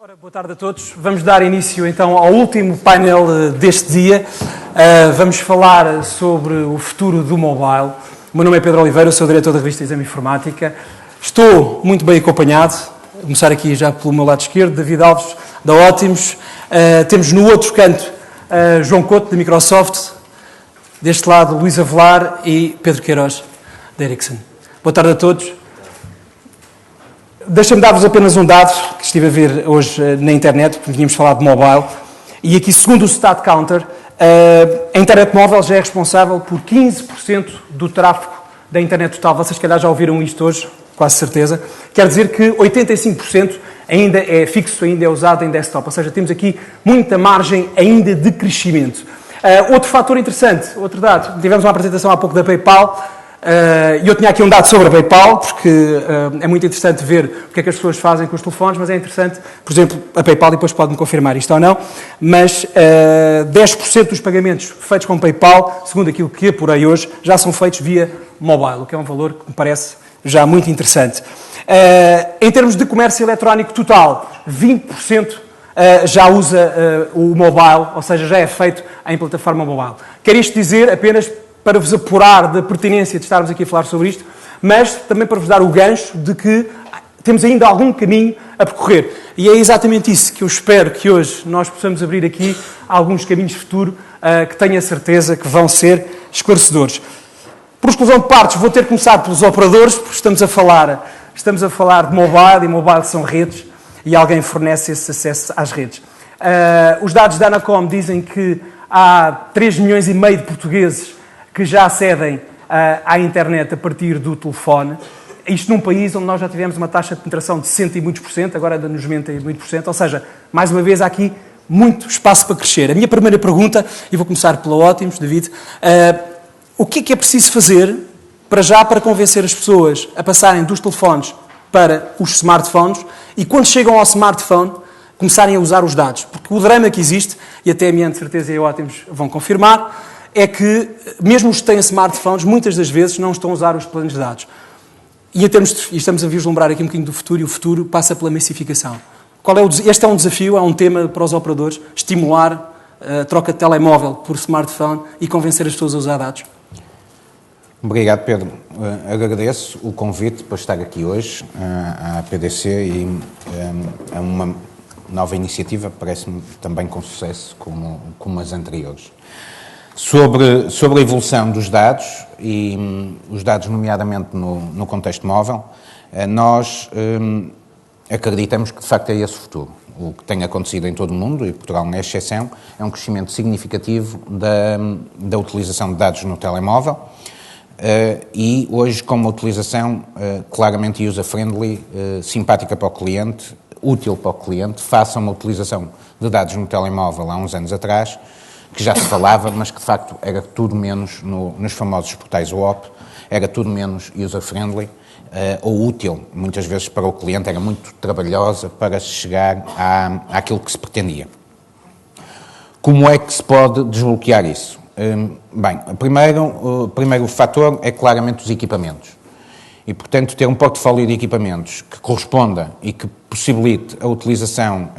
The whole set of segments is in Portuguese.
Ora, boa tarde a todos. Vamos dar início então ao último painel deste dia. Vamos falar sobre o futuro do mobile. O meu nome é Pedro Oliveira, eu sou o diretor da revista Exame Informática. Estou muito bem acompanhado. Vou começar aqui já pelo meu lado esquerdo, David Alves, da Ótimos. Temos no outro canto João Couto, da Microsoft. Deste lado, Luís Avelar e Pedro Queiroz, da Ericsson. Boa tarde a todos. Deixa-me dar-vos apenas um dado que estive a ver hoje na internet, porque vínhamos falar de mobile, e aqui, segundo o StatCounter, a internet móvel já é responsável por 15% do tráfego da internet total. Vocês, se calhar, já ouviram isto hoje, quase certeza. Quer dizer que 85% ainda é fixo, ainda é usado em desktop, ou seja, temos aqui muita margem ainda de crescimento. Outro fator interessante, outro dado, tivemos uma apresentação há pouco da PayPal. Eu tinha aqui um dado sobre a PayPal, porque é muito interessante ver o que é que as pessoas fazem com os telefones, mas é interessante, por exemplo, a PayPal, e depois pode-me confirmar isto ou não, mas 10% dos pagamentos feitos com PayPal, segundo aquilo que apurei hoje, já são feitos via mobile, o que é um valor que me parece já muito interessante. Em termos de comércio eletrónico total, 20% já usa o mobile, ou seja, já é feito em plataforma mobile. Quer isto dizer apenas para vos apurar da pertinência de estarmos aqui a falar sobre isto, mas também para vos dar o gancho de que temos ainda algum caminho a percorrer. E é exatamente isso que eu espero que hoje nós possamos abrir aqui alguns caminhos de futuro que tenho a certeza que vão ser esclarecedores. Por exclusão de partes, vou ter que começar pelos operadores, porque estamos a falar de mobile, e mobile são redes, e alguém fornece esse acesso às redes. Os dados da Anacom dizem que há 3,5 milhões de portugueses que já acedem à internet a partir do telefone. Isto num país onde nós já tivemos uma taxa de penetração de 60 e muitos por cento, agora anda nos 90 e muitos por cento, ou seja, mais uma vez há aqui muito espaço para crescer. A minha primeira pergunta, e vou começar pela Ótimos, David, o que é preciso fazer para convencer as pessoas a passarem dos telefones para os smartphones e quando chegam ao smartphone começarem a usar os dados? Porque o drama que existe, e até a minha de certeza e a Ótimos vão confirmar, é que, mesmo os que têm smartphones, muitas das vezes não estão a usar os planos de dados. E estamos a vislumbrar aqui um bocadinho do futuro, e o futuro passa pela massificação. Este é um desafio, é um tema para os operadores, estimular a troca de telemóvel por smartphone e convencer as pessoas a usar dados. Obrigado, Pedro. Agradeço o convite para estar aqui hoje à PDC e é uma nova iniciativa, parece-me também com sucesso, como as anteriores. Sobre a evolução dos dados, e os dados nomeadamente no contexto móvel, nós acreditamos que de facto é esse o futuro. O que tem acontecido em todo o mundo, e Portugal não é exceção, é um crescimento significativo da utilização de dados no telemóvel, e hoje com uma utilização claramente user-friendly, simpática para o cliente, útil para o cliente, faça uma utilização de dados no telemóvel há uns anos atrás, que já se falava, mas que de facto era tudo menos, nos famosos portais WOP, era tudo menos user-friendly ou útil, muitas vezes para o cliente, era muito trabalhosa para se chegar àquilo que se pretendia. Como é que se pode desbloquear isso? Bem, o primeiro fator é claramente os equipamentos. E, portanto, ter um portfólio de equipamentos que corresponda e que possibilite a utilização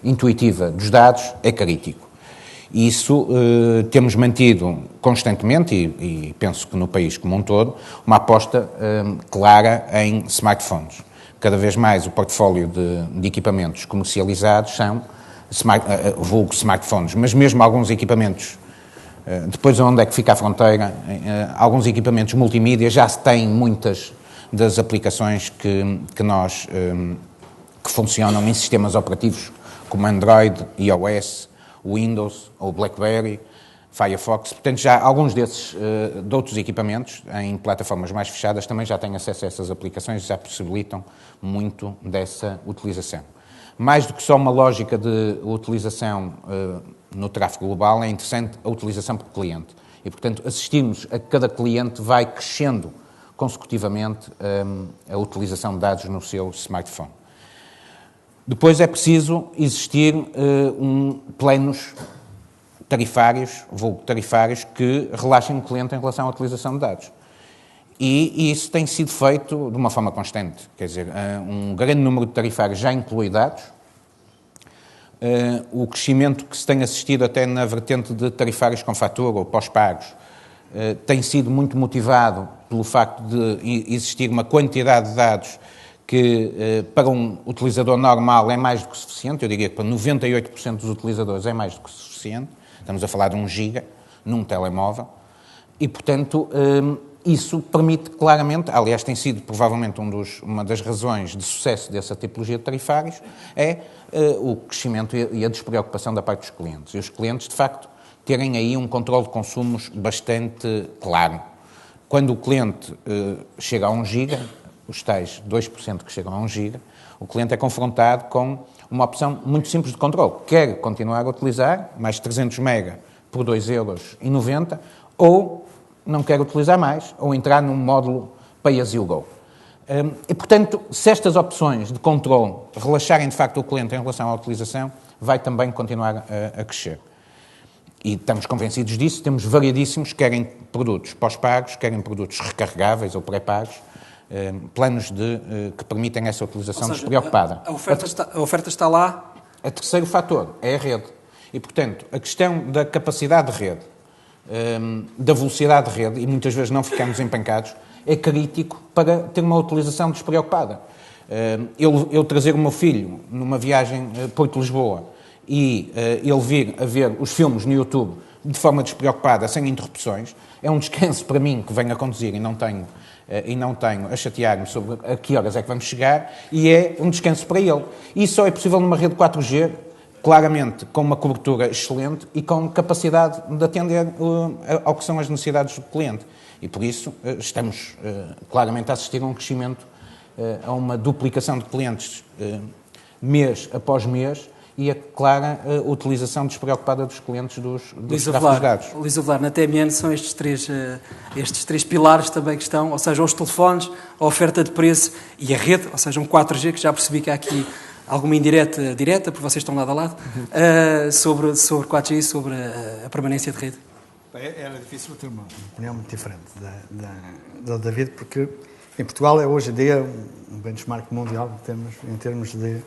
intuitiva dos dados é crítico. Isso temos mantido constantemente, e penso que no país como um todo, uma aposta clara em smartphones. Cada vez mais o portfólio de equipamentos comercializados são vulgo smartphones, mas mesmo alguns equipamentos, depois onde é que fica a fronteira, alguns equipamentos multimídia já têm muitas das aplicações que funcionam em sistemas operativos como Android, iOS, Windows ou BlackBerry, Firefox. Portanto, já alguns desses de outros equipamentos em plataformas mais fechadas também já têm acesso a essas aplicações e já possibilitam muito dessa utilização. Mais do que só uma lógica de utilização no tráfego global, é interessante a utilização por cliente. E, portanto, assistimos a que cada cliente vai crescendo consecutivamente a utilização de dados no seu smartphone. Depois é preciso existir planos tarifários, que relaxem o cliente em relação à utilização de dados. E isso tem sido feito de uma forma constante. Quer dizer, um grande número de tarifários já inclui dados, o crescimento que se tem assistido até na vertente de tarifários com fatura ou pós-pagos tem sido muito motivado pelo facto de existir uma quantidade de dados que para um utilizador normal é mais do que suficiente. Eu diria que para 98% dos utilizadores é mais do que suficiente. Estamos a falar de 1 giga num telemóvel e, portanto, isso permite claramente, aliás, tem sido provavelmente uma das razões de sucesso dessa tipologia de tarifários, é o crescimento e a despreocupação da parte dos clientes. E os clientes, de facto, terem aí um controle de consumos bastante claro. Quando o cliente chega a 1 giga, os tais 2% que chegam a 1 giga, o cliente é confrontado com uma opção muito simples de controle. Quer continuar a utilizar mais 300 mega por 2,90 € ou não quer utilizar mais, ou entrar num módulo Pay As You Go. E, portanto, se estas opções de controle relaxarem de facto o cliente em relação à utilização, vai também continuar a crescer. E estamos convencidos disso, temos variadíssimos, querem produtos pós-pagos, querem produtos recarregáveis ou pré-pagos, planos que permitem essa utilização despreocupada. A oferta está lá. O terceiro fator é a rede. E, portanto, a questão da capacidade de rede, da velocidade de rede, e muitas vezes não ficamos empancados, é crítico para ter uma utilização despreocupada. Eu trazer o meu filho numa viagem Porto-Lisboa e ele vir a ver os filmes no YouTube de forma despreocupada, sem interrupções, é um descanso para mim que venho a conduzir e não tenho a chatear-me sobre a que horas é que vamos chegar, e é um descanso para ele. Isso só é possível numa rede 4G, claramente com uma cobertura excelente e com capacidade de atender ao que são as necessidades do cliente. E por isso estamos claramente a assistir a um crescimento, a uma duplicação de clientes mês após mês, e a clara utilização despreocupada dos clientes dos tráfegos de dados. Luís Avelar, na TMN são estes três pilares também que estão, ou seja, os telefones, a oferta de preço e a rede, ou seja, um 4G, que já percebi que há aqui alguma indireta, direta, porque vocês estão lado a lado, sobre 4G e sobre a permanência de rede. Era difícil ter uma opinião muito diferente da David, porque em Portugal é hoje em dia um benchmark mundial em termos de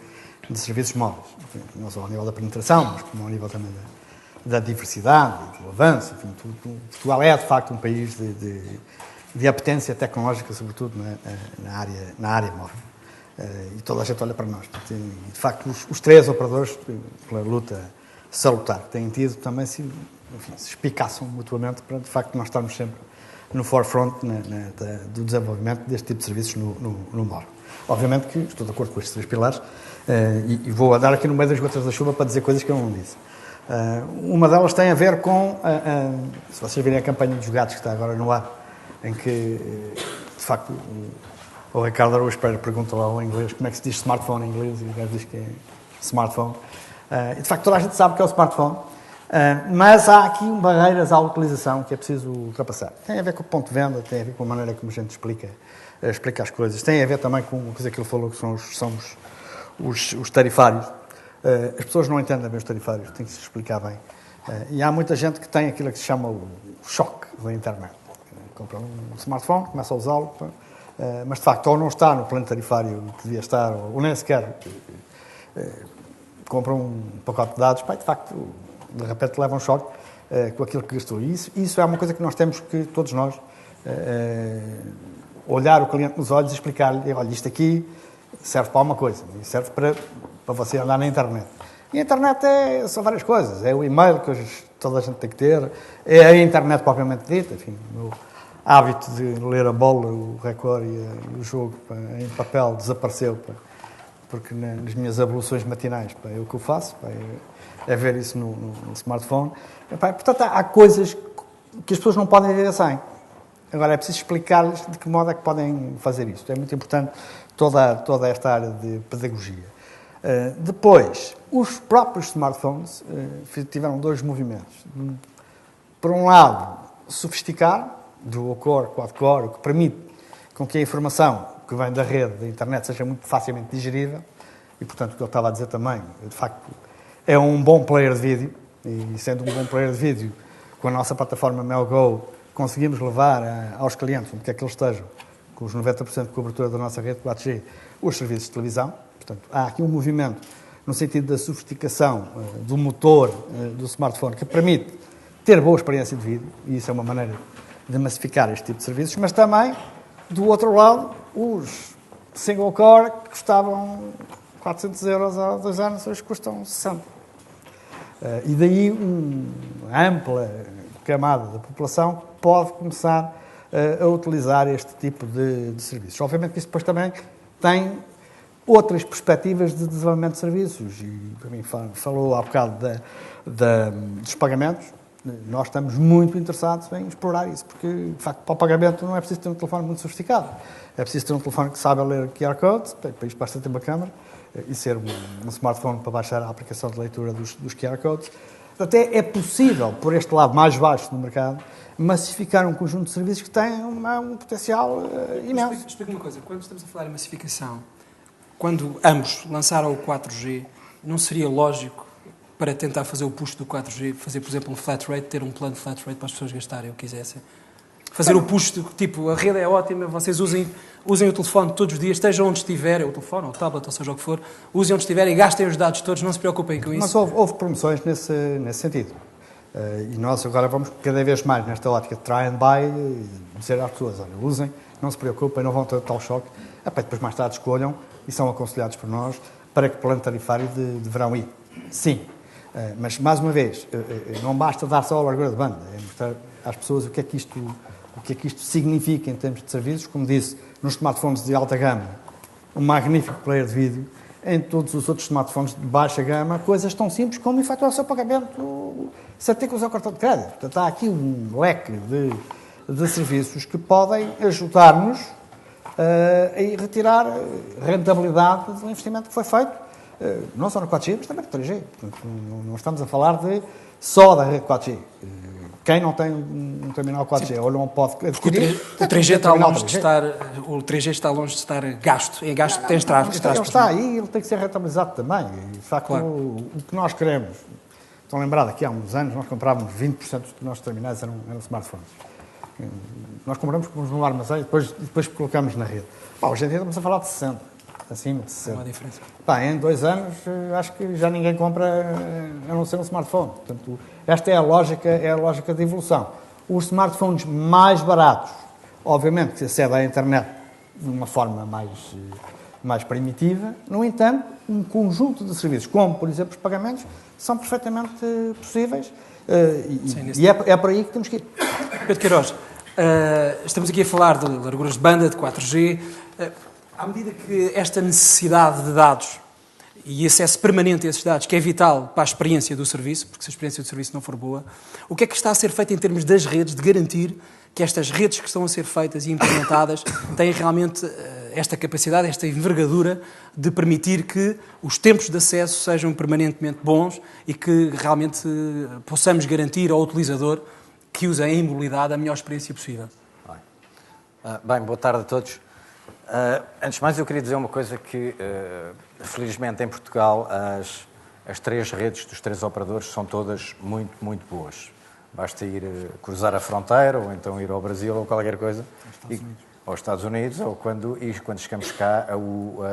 serviços móveis, enfim, não só ao nível da penetração, mas como ao nível também da diversidade, do avanço, enfim, Portugal é de facto um país de apetência tecnológica, sobretudo na área móvel. E toda a gente olha para nós. E, de facto, os três operadores, pela luta salutar que têm tido, também se espicaçam mutuamente para, de facto, nós estarmos sempre no forefront do desenvolvimento deste tipo de serviços no móvel. Obviamente que estou de acordo com estes três pilares e vou andar aqui no meio das gotas da chuva para dizer coisas que eu não disse. Uma delas tem a ver com, se vocês virem a campanha dos gatos que está agora no ar, em que, de facto, o Ricardo Araújo Pereira pergunta lá em inglês como é que se diz smartphone em inglês e o gajo diz que é smartphone. E, de facto, toda a gente sabe que é o smartphone, mas há aqui barreiras à utilização que é preciso ultrapassar. Tem a ver com o ponto de venda, tem a ver com a maneira como a gente explica as coisas. Tem a ver também com uma coisa que ele falou, que são os tarifários. As pessoas não entendem bem os tarifários, tem que se explicar bem. E há muita gente que tem aquilo que se chama o choque da internet. Compra um smartphone, começa a usá-lo, mas de facto ou não está no plano tarifário que devia estar, ou nem sequer compra um pacote de dados, de facto, de repente leva um choque com aquilo que gastou. E isso é uma coisa que nós temos que, todos nós, olhar o cliente nos olhos e explicar-lhe, olha, isto aqui serve para uma coisa, serve para você andar na internet. E a internet são várias coisas. É o e-mail que hoje toda a gente tem que ter, é a internet propriamente dita, enfim, o meu hábito de ler a bola, o Record e o jogo em papel desapareceu, porque nas minhas evoluções matinais é o que eu faço, é ver isso no smartphone. Portanto, há coisas que as pessoas não podem viver sem. Agora, é preciso explicar-lhes de que modo é que podem fazer isto. É muito importante toda esta área de pedagogia. Depois, os próprios smartphones tiveram dois movimentos. Por um lado, sofisticar, dual-core, quad-core, o que permite com que a informação que vem da rede, da internet, seja muito facilmente digerível. E, portanto, o que eu estava a dizer também, de facto, é um bom player de vídeo. E, sendo um bom player de vídeo, com a nossa plataforma MelGo, conseguimos levar aos clientes, onde quer que eles estejam, com os 90% de cobertura da nossa rede 4G, os serviços de televisão. Portanto, há aqui um movimento no sentido da sofisticação do motor do smartphone, que permite ter boa experiência de vídeo, e isso é uma maneira de massificar este tipo de serviços, mas também, do outro lado, os single core que custavam 400 euros há 2 anos, hoje custam 60. E daí uma ampla camada da população pode começar a utilizar este tipo de serviços. Obviamente que isso depois também tem outras perspectivas de desenvolvimento de serviços. E para mim falou há bocado dos pagamentos. Nós estamos muito interessados em explorar isso, porque, de facto, para o pagamento não é preciso ter um telefone muito sofisticado. É preciso ter um telefone que saiba ler QR codes, para isto basta ter uma câmera, e ser um smartphone para baixar a aplicação de leitura dos QR codes. Até é possível, por este lado mais baixo do mercado, massificar um conjunto de serviços que têm um potencial imenso. Explica-me uma coisa, quando estamos a falar em massificação, quando ambos lançaram o 4G, não seria lógico, para tentar fazer o push do 4G, fazer, por exemplo, um flat rate, ter um plano de flat rate para as pessoas gastarem o que quisessem? Fazer o push, tipo, a rede é ótima, vocês usem o telefone todos os dias, estejam onde estiverem, o telefone, ou o tablet, ou seja o que for, usem onde estiverem e gastem os dados todos, não se preocupem com isso. Mas houve promoções nesse sentido. E nós agora vamos cada vez mais nesta ótica de try and buy, dizer às pessoas, olha, usem, não se preocupem, não vão ter tal choque, depois mais tarde escolham e são aconselhados por nós para que plano tarifário deverão ir. Sim, mas mais uma vez, não basta dar só a largura de banda, é mostrar às pessoas o que é que isto significa em termos de serviços. Como disse, nos smartphones de alta gama, um magnífico player de vídeo, em todos os outros smartphones de baixa gama, coisas tão simples como efetuar o seu pagamento sem ter que usar o cartão de crédito. Portanto, há aqui um leque de serviços que podem ajudar-nos a retirar rentabilidade do investimento que foi feito, não só no 4G, mas também no 3G. Portanto, não estamos a falar só da rede 4G. Quem não tem um terminal 4G ou não pode adquirir... O 3G está longe de estar... O 3G está longe de estar gasto. É gasto que tens traz. Ele está aí, ele tem que ser rentabilizado também. E, de facto, claro, o que nós queremos... Estão lembrados, aqui há uns anos, nós comprávamos 20% dos nossos terminais eram smartphones. Nós compramos no armazém e depois colocamos na rede. Hoje em dia estamos a falar de 60%. Acima de 60%. É uma diferença. Em 2 anos, acho que já ninguém compra a não ser um smartphone. Portanto, esta é a lógica de evolução. Os smartphones mais baratos, obviamente, que acedem à internet de uma forma mais primitiva. No entanto, um conjunto de serviços, como, por exemplo, os pagamentos, são perfeitamente possíveis. E é por aí que temos que ir. Pedro Queiroz, estamos aqui a falar de larguras de banda, de 4G. À medida que esta necessidade de dados e acesso permanente a esses dados, que é vital para a experiência do serviço, porque se a experiência do serviço não for boa, o que é que está a ser feito em termos das redes, de garantir que estas redes que estão a ser feitas e implementadas têm realmente esta capacidade, esta envergadura de permitir que os tempos de acesso sejam permanentemente bons e que realmente possamos garantir ao utilizador que usa em mobilidade a melhor experiência possível? Bem, boa tarde a todos. Antes de mais, eu queria dizer uma coisa que, felizmente, em Portugal, as 3 redes dos 3 operadores são todas muito, muito boas. Basta ir cruzar a fronteira, ou então ir ao Brasil, ou qualquer coisa, aos Estados Unidos, ou quando chegamos cá,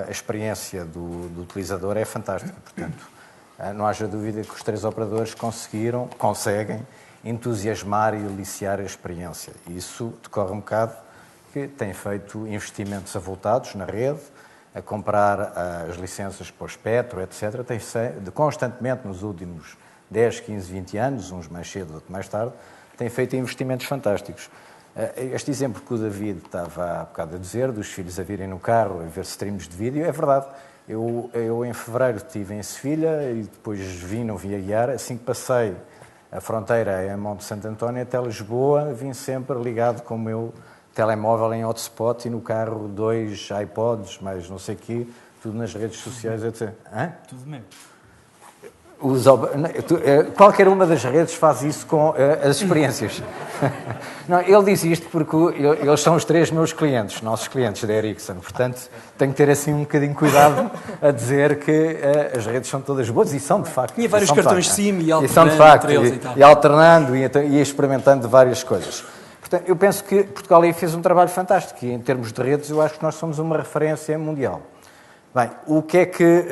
a experiência do utilizador é fantástica. Portanto, não haja dúvida que os 3 operadores conseguem entusiasmar e aliciar a experiência. E isso decorre um bocado que têm feito investimentos avultados na rede, a comprar as licenças para o espectro, etc. Tem constantemente, nos últimos 10, 15, 20 anos, uns mais cedo, outros mais tarde, têm feito investimentos fantásticos. Este exemplo que o David estava há bocado a dizer, dos filhos a virem no carro a ver streams de vídeo, é verdade. Eu em fevereiro estive em Sevilha e depois não vim a guiar. Assim que passei a fronteira em Monte Santo António até Lisboa, vim sempre ligado com o meu telemóvel em hotspot e no carro 2 iPods, mais não sei o quê, tudo nas redes sociais, etc. Tudo mesmo. Qualquer uma das redes faz isso com as experiências. Não, ele diz isto porque eles são os 3 meus clientes, nossos clientes da Ericsson, portanto tenho que ter assim um bocadinho cuidado a dizer que as redes são todas boas e são de facto. Tinha vários cartões SIM e alternando são de facto, entre eles e tal. E alternando e experimentando várias coisas. Portanto, eu penso que Portugal aí fez um trabalho fantástico e em termos de redes eu acho que nós somos uma referência mundial. Bem, o que é que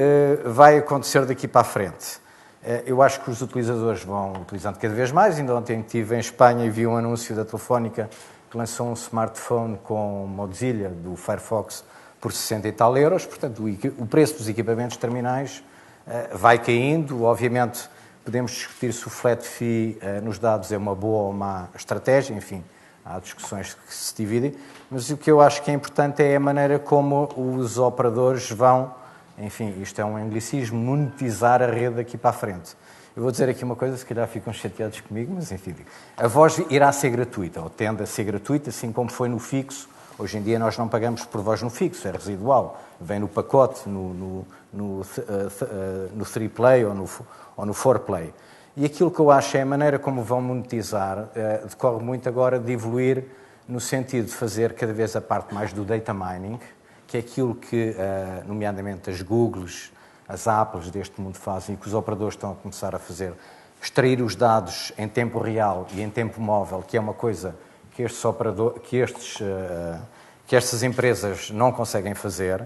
vai acontecer daqui para a frente? Eu acho que os utilizadores vão utilizando cada vez mais. Ainda ontem estive em Espanha e vi um anúncio da Telefónica que lançou um smartphone com Mozilla do Firefox por 60 e tal euros. Portanto, o preço dos equipamentos terminais vai caindo. Obviamente, podemos discutir se o flat fee nos dados é uma boa ou má estratégia. Enfim, há discussões que se dividem. Mas o que eu acho que é importante é a maneira como os operadores vão, enfim, isto é um anglicismo, monetizar a rede daqui para a frente. Eu vou dizer aqui uma coisa, se calhar ficam chateados comigo, mas enfim, a voz irá ser gratuita, ou tende a ser gratuita, assim como foi no fixo. Hoje em dia nós não pagamos por voz no fixo, é residual. Vem no pacote, no 3Play ou no 4Play. E aquilo que eu acho é a maneira como vão monetizar, decorre muito agora de evoluir no sentido de fazer cada vez a parte mais do data mining, que é aquilo que, nomeadamente, as Googles, as Apples deste mundo fazem e que os operadores estão a começar a fazer, extrair os dados em tempo real e em tempo móvel, que é uma coisa que estas empresas não conseguem fazer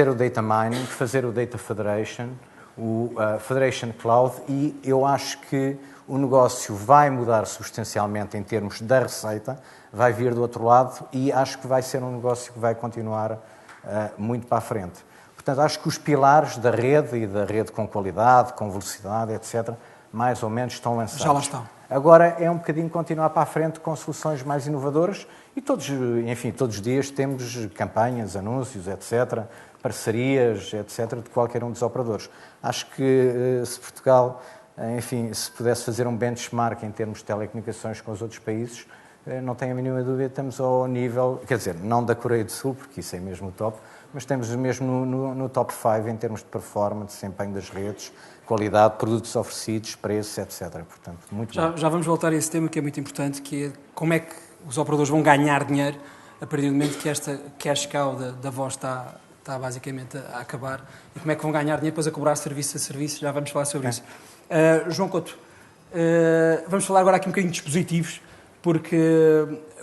o data mining, fazer o data federation, o Federation Cloud, e eu acho que o negócio vai mudar substancialmente em termos da receita, vai vir do outro lado e acho que vai ser um negócio que vai continuar muito para a frente. Portanto, acho que os pilares da rede e da rede com qualidade, com velocidade, etc., mais ou menos estão lançados. Já lá estão. Agora é um bocadinho continuar para a frente com soluções mais inovadoras e todos os dias temos campanhas, anúncios, etc., parcerias, etc., de qualquer um dos operadores. Acho que se Portugal, enfim, se pudesse fazer um benchmark em termos de telecomunicações com os outros países, não tenho a mínima dúvida, estamos ao nível, quer dizer, não da Coreia do Sul, porque isso é mesmo o top, mas estamos mesmo no top 5 em termos de performance, desempenho das redes, qualidade, produtos oferecidos, preços, etc. Portanto, muito bom. Já vamos voltar a esse tema que é muito importante, que é como é que os operadores vão ganhar dinheiro a partir do momento que esta cash cow da voz está basicamente a acabar, e como é que vão ganhar dinheiro depois a cobrar serviço a serviço. Já vamos falar sobre isso. João Couto, vamos falar agora aqui um bocadinho de dispositivos, porque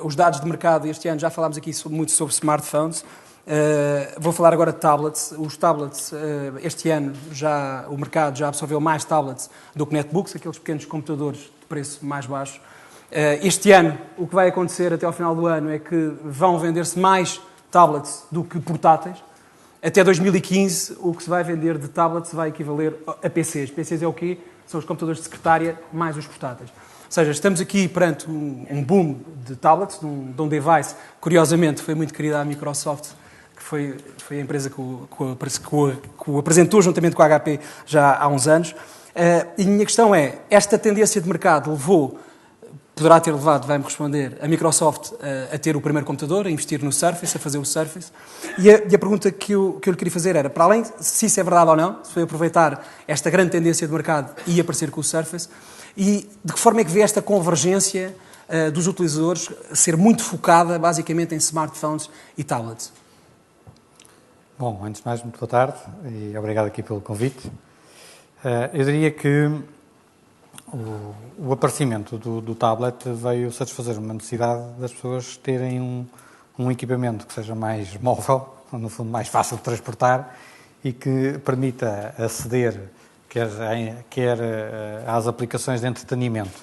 os dados de mercado este ano, já falámos aqui muito sobre smartphones. Vou falar agora de tablets. Os tablets, este ano, o mercado já absorveu mais tablets do que netbooks, aqueles pequenos computadores de preço mais baixo. Este ano, o que vai acontecer até ao final do ano é que vão vender-se mais tablets do que portáteis. Até 2015, o que se vai vender de tablets vai equivaler a PCs. PCs é o quê? São os computadores de secretária mais os portáteis. Ou seja, estamos aqui perante um boom de tablets, de um device. Curiosamente, foi muito querida a Microsoft, que foi a empresa que o apresentou juntamente com a HP já há uns anos. E a minha questão é, esta tendência de mercado poderá ter levado, vai-me responder, a Microsoft a ter o primeiro computador, a investir no Surface, a fazer o Surface. E a pergunta que eu lhe queria fazer era, para além se isso é verdade ou não, se foi aproveitar esta grande tendência de mercado e aparecer com o Surface, e de que forma é que vê esta convergência dos utilizadores ser muito focada, basicamente, em smartphones e tablets? Bom, antes de mais, muito boa tarde e obrigado aqui pelo convite. Eu diria que o aparecimento do tablet veio satisfazer uma necessidade das pessoas terem um equipamento que seja mais móvel, no fundo mais fácil de transportar e que permita aceder quer às aplicações de entretenimento,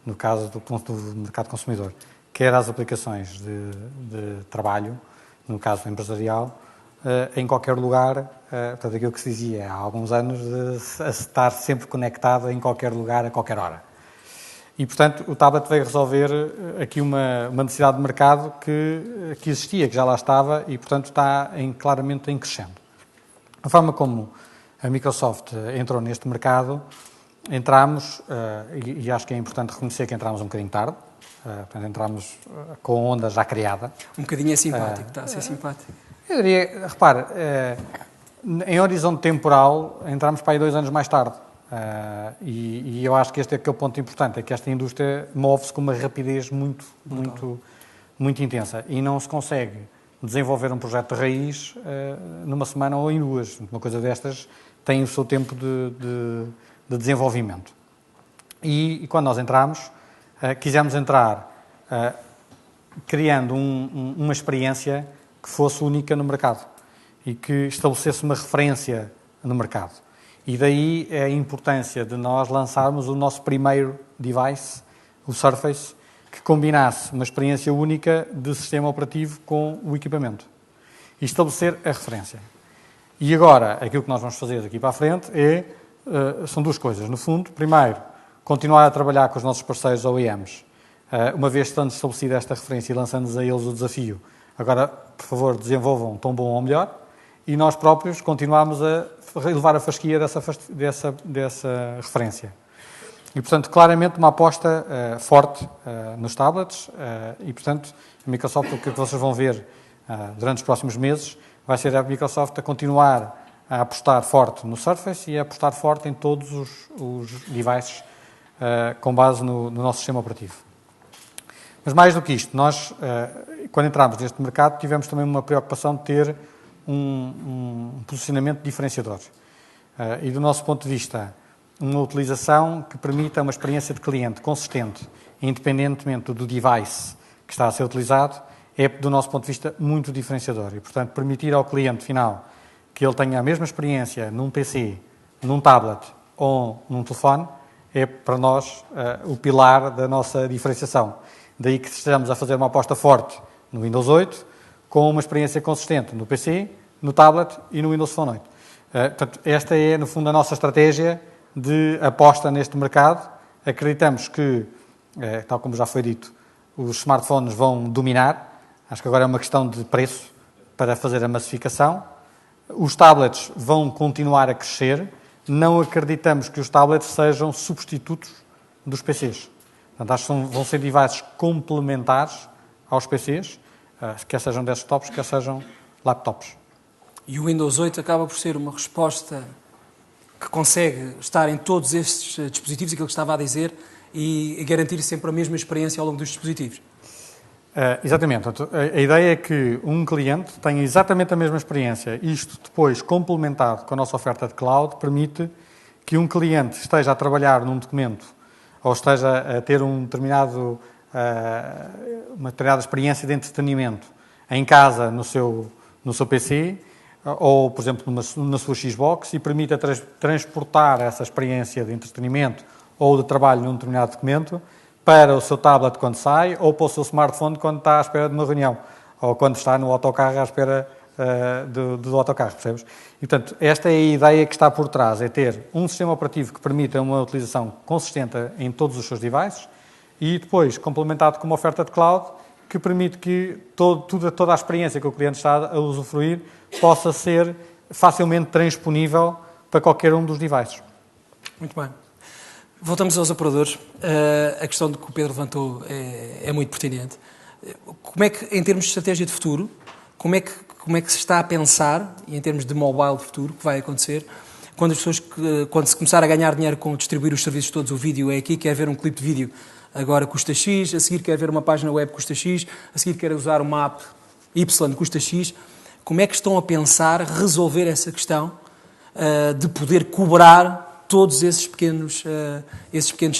no caso do mercado consumidor, quer às aplicações de trabalho, no caso empresarial, em qualquer lugar, portanto, aquilo que se dizia há alguns anos, de estar sempre conectado em qualquer lugar, a qualquer hora. E, portanto, o tablet veio resolver aqui uma necessidade de mercado que existia, que já lá estava e, portanto, está claramente em crescendo. A forma como a Microsoft entrou neste mercado, entramos, e acho que é importante reconhecer que entramos um bocadinho tarde, portanto, entramos com a onda já criada. Um bocadinho é simpático, está a ser simpático. Eu diria, repare, em horizonte temporal, entramos para aí 2 anos mais tarde. E eu acho que este é que é o ponto importante, é que esta indústria move-se com uma rapidez muito intensa e não se consegue desenvolver um projeto de raiz numa semana ou em 2. Uma coisa destas tem o seu tempo de desenvolvimento. E quando nós entramos, quisemos entrar criando uma experiência que fosse única no mercado. e que estabelecesse uma referência no mercado. E daí a importância de nós lançarmos o nosso primeiro device, o Surface, que combinasse uma experiência única de sistema operativo com o equipamento e estabelecer a referência. E agora, aquilo que nós vamos fazer daqui para a frente são duas coisas. No fundo, primeiro, continuar a trabalhar com os nossos parceiros OEMs, uma vez estando estabelecida esta referência e lançando-nos a eles o desafio. Agora, por favor, desenvolvam tão bom ou melhor, e nós próprios continuamos a levar a fasquia dessa referência. E, portanto, claramente uma aposta forte nos tablets e, portanto, a Microsoft, o que vocês vão ver durante os próximos meses, vai ser a Microsoft a continuar a apostar forte no Surface e a apostar forte em todos os devices com base no nosso sistema operativo. Mas mais do que isto, nós, quando entramos neste mercado, tivemos também uma preocupação de ter um posicionamento diferenciador. E do nosso ponto de vista, uma utilização que permita uma experiência de cliente consistente, independentemente do device que está a ser utilizado, é, do nosso ponto de vista, muito diferenciador. E, portanto, permitir ao cliente final que ele tenha a mesma experiência num PC, num tablet ou num telefone, é, para nós, o pilar da nossa diferenciação. Daí que estejamos a fazer uma aposta forte no Windows 8, com uma experiência consistente no PC, no tablet e no Windows Phone 8. Portanto, esta é, no fundo, a nossa estratégia de aposta neste mercado. Acreditamos que, tal como já foi dito, os smartphones vão dominar. Acho que agora é uma questão de preço para fazer a massificação. Os tablets vão continuar a crescer. Não acreditamos que os tablets sejam substitutos dos PCs. Portanto, acho que vão ser devices complementares aos PCs, quer sejam desktops, quer sejam laptops. E o Windows 8 acaba por ser uma resposta que consegue estar em todos estes dispositivos, aquilo que estava a dizer, e garantir sempre a mesma experiência ao longo dos dispositivos. Exatamente. Portanto, a ideia é que um cliente tenha exatamente a mesma experiência. Isto depois, complementado com a nossa oferta de cloud, permite que um cliente esteja a trabalhar num documento ou esteja a ter uma determinada experiência de entretenimento em casa, no seu PC, ou, por exemplo, na sua Xbox, e permita transportar essa experiência de entretenimento ou de trabalho num determinado documento para o seu tablet quando sai, ou para o seu smartphone quando está à espera de uma reunião, ou quando está no autocarro à espera do autocarro, percebes? E, portanto, esta é a ideia que está por trás, é ter um sistema operativo que permita uma utilização consistente em todos os seus devices e depois complementado com uma oferta de cloud que permite que toda a experiência que o cliente está a usufruir possa ser facilmente transponível para qualquer um dos devices. Muito bem. Voltamos aos operadores. A questão que o Pedro levantou é muito pertinente. Como é que, em termos de estratégia de futuro, como é que se está a pensar, e em termos de mobile de futuro, que vai acontecer, quando as pessoas, quando se começar a ganhar dinheiro com distribuir os serviços todos, o vídeo é aqui, quer ver um clipe de vídeo, agora custa X, a seguir quer ver uma página web, custa X, a seguir quer usar uma app Y, custa X. Como é que estão a pensar resolver essa questão de poder cobrar todos esses pequenos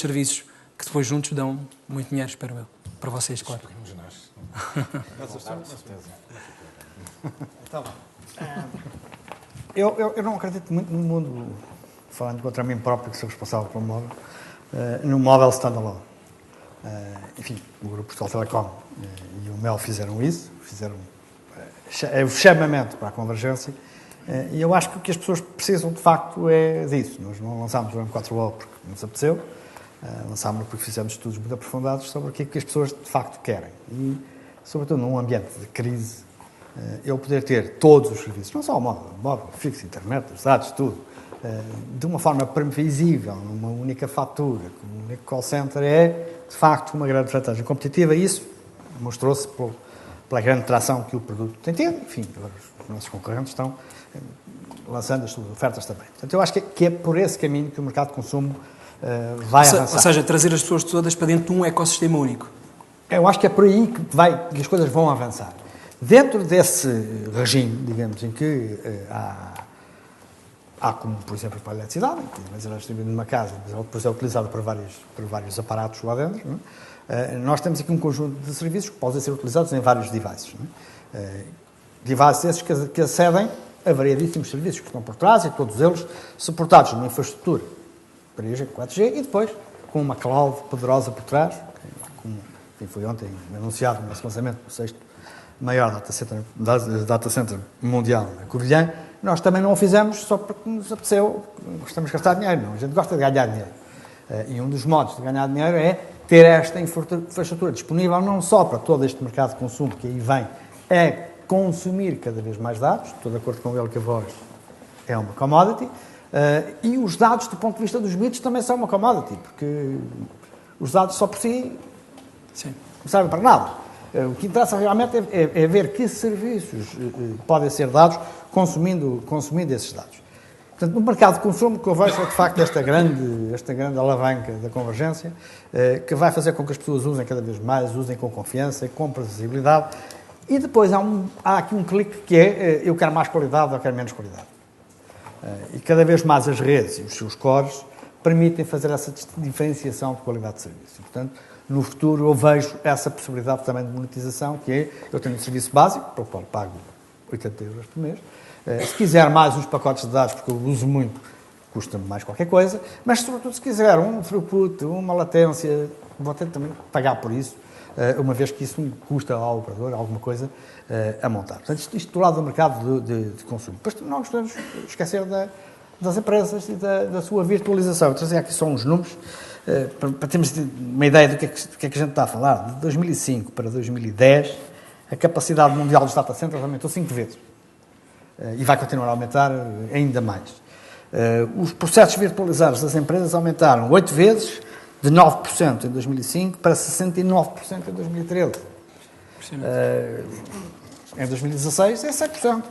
serviços que depois juntos dão muito dinheiro, espero eu, para vocês, claro. Então, eu não acredito muito no mundo, falando contra mim próprio, que sou responsável pelo móvel, no móvel standalone. Enfim, o Grupo Portugal Telecom e o MEL fizeram isso, fizeram o chamamento para a convergência, e eu acho que o que as pessoas precisam, de facto, é disso. Nós não lançámos o M4O porque nos apeteceu, lançámos-lo porque fizemos estudos muito aprofundados sobre o que as pessoas, de facto, querem. E, sobretudo, num ambiente de crise, eu poder ter todos os serviços, não só o móvel, fixo, internet, os dados, tudo, de uma forma previsível, numa única fatura, com um único call center, é, de facto, uma grande vantagem competitiva, e isso mostrou-se pela grande tração que o produto tem tido. Enfim, os nossos concorrentes estão lançando as suas ofertas também. Portanto, eu acho que é por esse caminho que o mercado de consumo vai avançar. Ou seja, trazer as pessoas todas para dentro de um ecossistema único. Eu acho que é por aí que as coisas vão avançar. Dentro desse regime, digamos, em que há como, por exemplo, para a eletricidade, mas ela está numa casa, mas ela depois é utilizada por vários aparatos lá dentro, não é? Nós temos aqui um conjunto de serviços que podem ser utilizados em vários devices. Não é? Devices esses que acedem a variadíssimos serviços que estão por trás e todos eles suportados numa infraestrutura 3G, 4G e depois com uma cloud poderosa por trás, como foi ontem anunciado no nosso lançamento do 6º maior data center mundial na Covilhã. Nós também não o fizemos só porque nos apeteceu, gostamos de gastar dinheiro, não. A gente gosta de ganhar dinheiro. E um dos modos de ganhar dinheiro é ter esta infraestrutura disponível não só para todo este mercado de consumo que aí vem, é consumir cada vez mais dados, estou de acordo com ele que a voz é uma commodity, e os dados, do ponto de vista dos bits, também são uma commodity, porque os dados só por si não servem para nada. O que interessa realmente é ver que serviços podem ser dados consumindo esses dados. Portanto, no mercado de consumo, o que eu vejo é, de facto, esta grande alavanca da convergência, que vai fazer com que as pessoas usem cada vez mais, usem com confiança, com previsibilidade. E depois há aqui um clique que é eu quero mais qualidade ou quero menos qualidade. E cada vez mais as redes e os seus cores permitem fazer essa diferenciação de qualidade de serviço. E, portanto, no futuro eu vejo essa possibilidade também de monetização, que é, eu tenho um serviço básico, para o qual pago 80 euros por mês. Se quiser mais uns pacotes de dados, porque eu uso muito, custa-me mais qualquer coisa, mas sobretudo se quiser um throughput, uma latência, vou ter também pagar por isso, uma vez que isso me custa ao operador alguma coisa a montar. Portanto, isto do lado do mercado de consumo. Depois não nos podemos esquecer das empresas e da sua virtualização. Eu trazer aqui só uns números para termos uma ideia do que é que a gente está a falar. De 2005 para 2010, a capacidade mundial dos data centers aumentou 5 vezes. E vai continuar a aumentar ainda mais. Os processos virtualizados das empresas aumentaram 8 vezes, de 9% em 2005 para 69% em 2013. Em 2016 é 7%.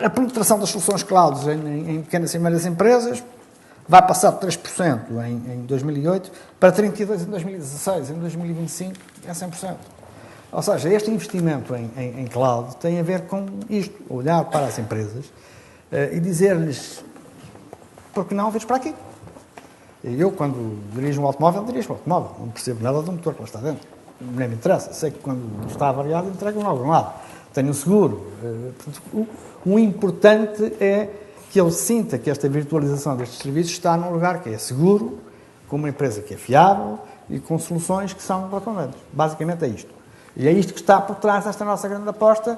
A penetração das soluções cloud em pequenas e médias empresas vai passar de 3% em 2008 para 32% em 2016. Em 2025 é 100%. Ou seja, este investimento em cloud tem a ver com isto, olhar para as empresas e dizer-lhes, por que não vires para aqui? Eu, quando dirijo um automóvel, não percebo nada do motor que lá está dentro. Nem me interessa. Sei que quando está avariado, entrego em algum lado. Tenho um seguro. O importante é que ele sinta que esta virtualização destes serviços está num lugar que é seguro, com uma empresa que é fiável e com soluções que são correspondentes. Basicamente é isto. E é isto que está por trás desta nossa grande aposta,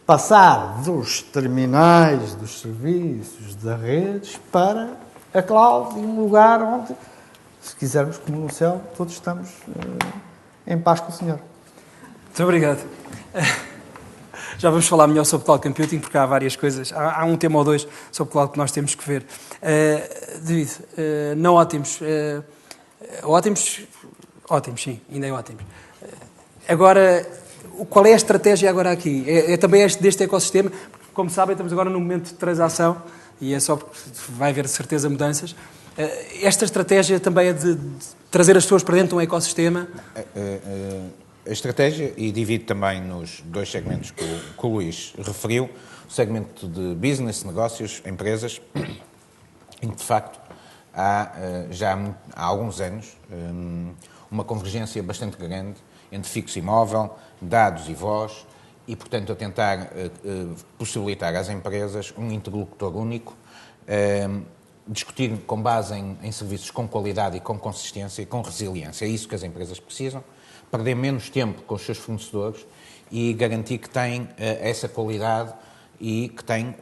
passar dos terminais, dos serviços, das redes, para a cloud, em um lugar onde, se quisermos, como no céu, todos estamos em paz com o Senhor. Muito obrigado. Já vamos falar melhor sobre cloud computing, porque há várias coisas. Há um tema ou dois sobre cloud que nós temos que ver. David, não ótimos. Ótimos, sim, ainda é ótimos. Agora, qual é a estratégia agora aqui? É também deste ecossistema? Como sabem, estamos agora num momento de transação e é só porque vai haver, de certeza, mudanças. Esta estratégia também é de trazer as pessoas para dentro de um ecossistema? A estratégia, e divido também nos dois segmentos que o Luís referiu, o segmento de business, negócios, empresas, em que, de facto, já há alguns anos uma convergência bastante grande entre fixo e móvel, dados e voz, e, portanto, a tentar possibilitar às empresas um interlocutor único, discutir com base em serviços com qualidade e com consistência e com resiliência. É isso que as empresas precisam, perder menos tempo com os seus fornecedores e garantir que têm essa qualidade e que têm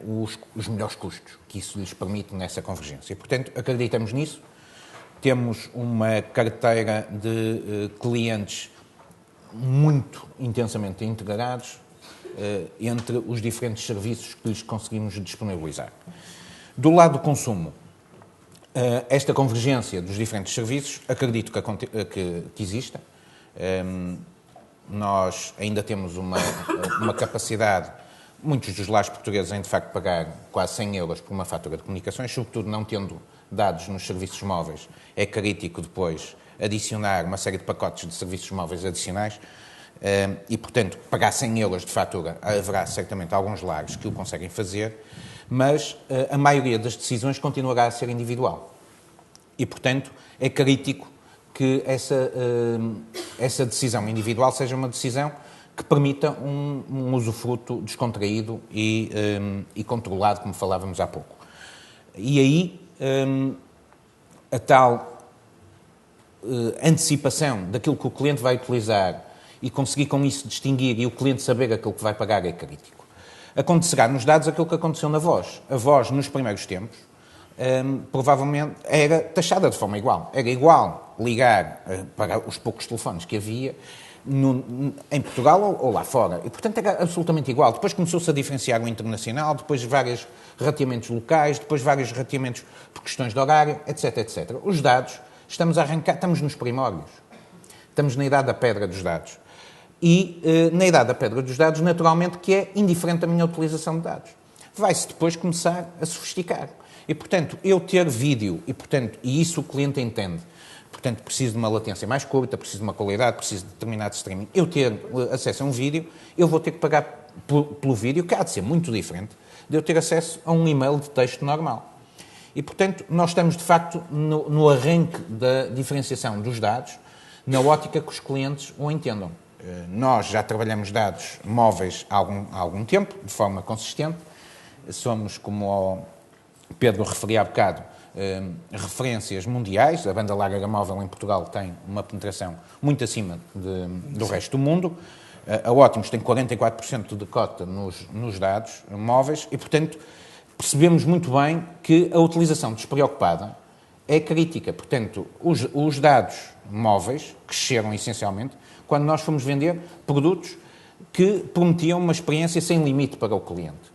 os melhores custos, que isso lhes permite nessa convergência. Portanto, acreditamos nisso. Temos uma carteira de clientes muito intensamente integrados entre os diferentes serviços que lhes conseguimos disponibilizar. Do lado do consumo, esta convergência dos diferentes serviços, acredito que exista. Nós ainda temos uma capacidade, muitos dos lares portugueses em de facto pagar quase 100 euros por uma fatura de comunicações, sobretudo não tendo dados nos serviços móveis, é crítico depois adicionar uma série de pacotes de serviços móveis adicionais e, portanto, pagar 100 euros de fatura, haverá certamente alguns lares que o conseguem fazer, mas a maioria das decisões continuará a ser individual. E, portanto, é crítico que essa decisão individual seja uma decisão que permita um usufruto descontraído e controlado, como falávamos há pouco. E aí, a tal antecipação daquilo que o cliente vai utilizar e conseguir com isso distinguir e o cliente saber aquilo que vai pagar é crítico. Acontecerá nos dados aquilo que aconteceu na voz. A voz, nos primeiros tempos, provavelmente era taxada de forma igual. Era igual ligar para os poucos telefones que havia em Portugal ou lá fora. E, portanto, era absolutamente igual. Depois começou-se a diferenciar o internacional, depois vários rateamentos locais, depois vários rateamentos por questões de horário, etc, etc. Os dados, estamos nos primórdios. Estamos na idade da pedra dos dados. E na idade da pedra dos dados, naturalmente, que é indiferente da minha utilização de dados. Vai-se depois começar a sofisticar. E, portanto, eu ter vídeo, e isso o cliente entende, portanto, preciso de uma latência mais curta, preciso de uma qualidade, preciso de determinado streaming. Eu ter acesso a um vídeo, eu vou ter que pagar pelo vídeo, que há de ser muito diferente de eu ter acesso a um e-mail de texto normal. E, portanto, nós estamos, de facto, no arranque da diferenciação dos dados, na ótica que os clientes o entendam. Nós já trabalhamos dados móveis há algum tempo, de forma consistente. Somos, como o Pedro referia há bocado, referências mundiais. A banda larga móvel em Portugal tem uma penetração muito acima do resto do mundo. A Ótimos tem 44% de cota nos dados móveis e, portanto, percebemos muito bem que a utilização despreocupada é crítica. Portanto, os dados móveis cresceram essencialmente quando nós fomos vender produtos que prometiam uma experiência sem limite para o cliente.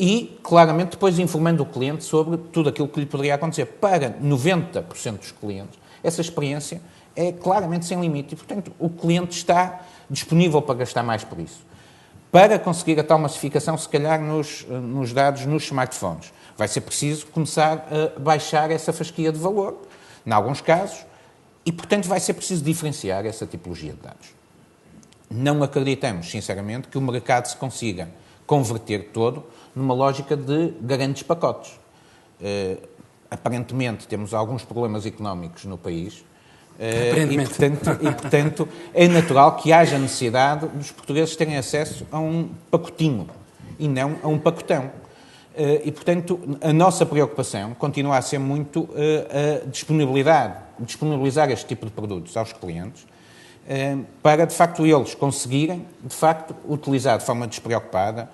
E, claramente, depois informando o cliente sobre tudo aquilo que lhe poderia acontecer. Para 90% dos clientes, essa experiência é claramente sem limite e, portanto, o cliente está disponível para gastar mais por isso. Para conseguir a tal massificação, se calhar, nos dados, nos smartphones, vai ser preciso começar a baixar essa fasquia de valor, em alguns casos, e, portanto, vai ser preciso diferenciar essa tipologia de dados. Não acreditamos, sinceramente, que o mercado se consiga converter todo numa lógica de grandes pacotes. Aparentemente, temos alguns problemas económicos no país e, portanto, é natural que haja necessidade dos portugueses terem acesso a um pacotinho e não a um pacotão. E, portanto, a nossa preocupação continua a ser muito a disponibilizar este tipo de produtos aos clientes para, de facto, eles conseguirem, de facto, utilizar de forma despreocupada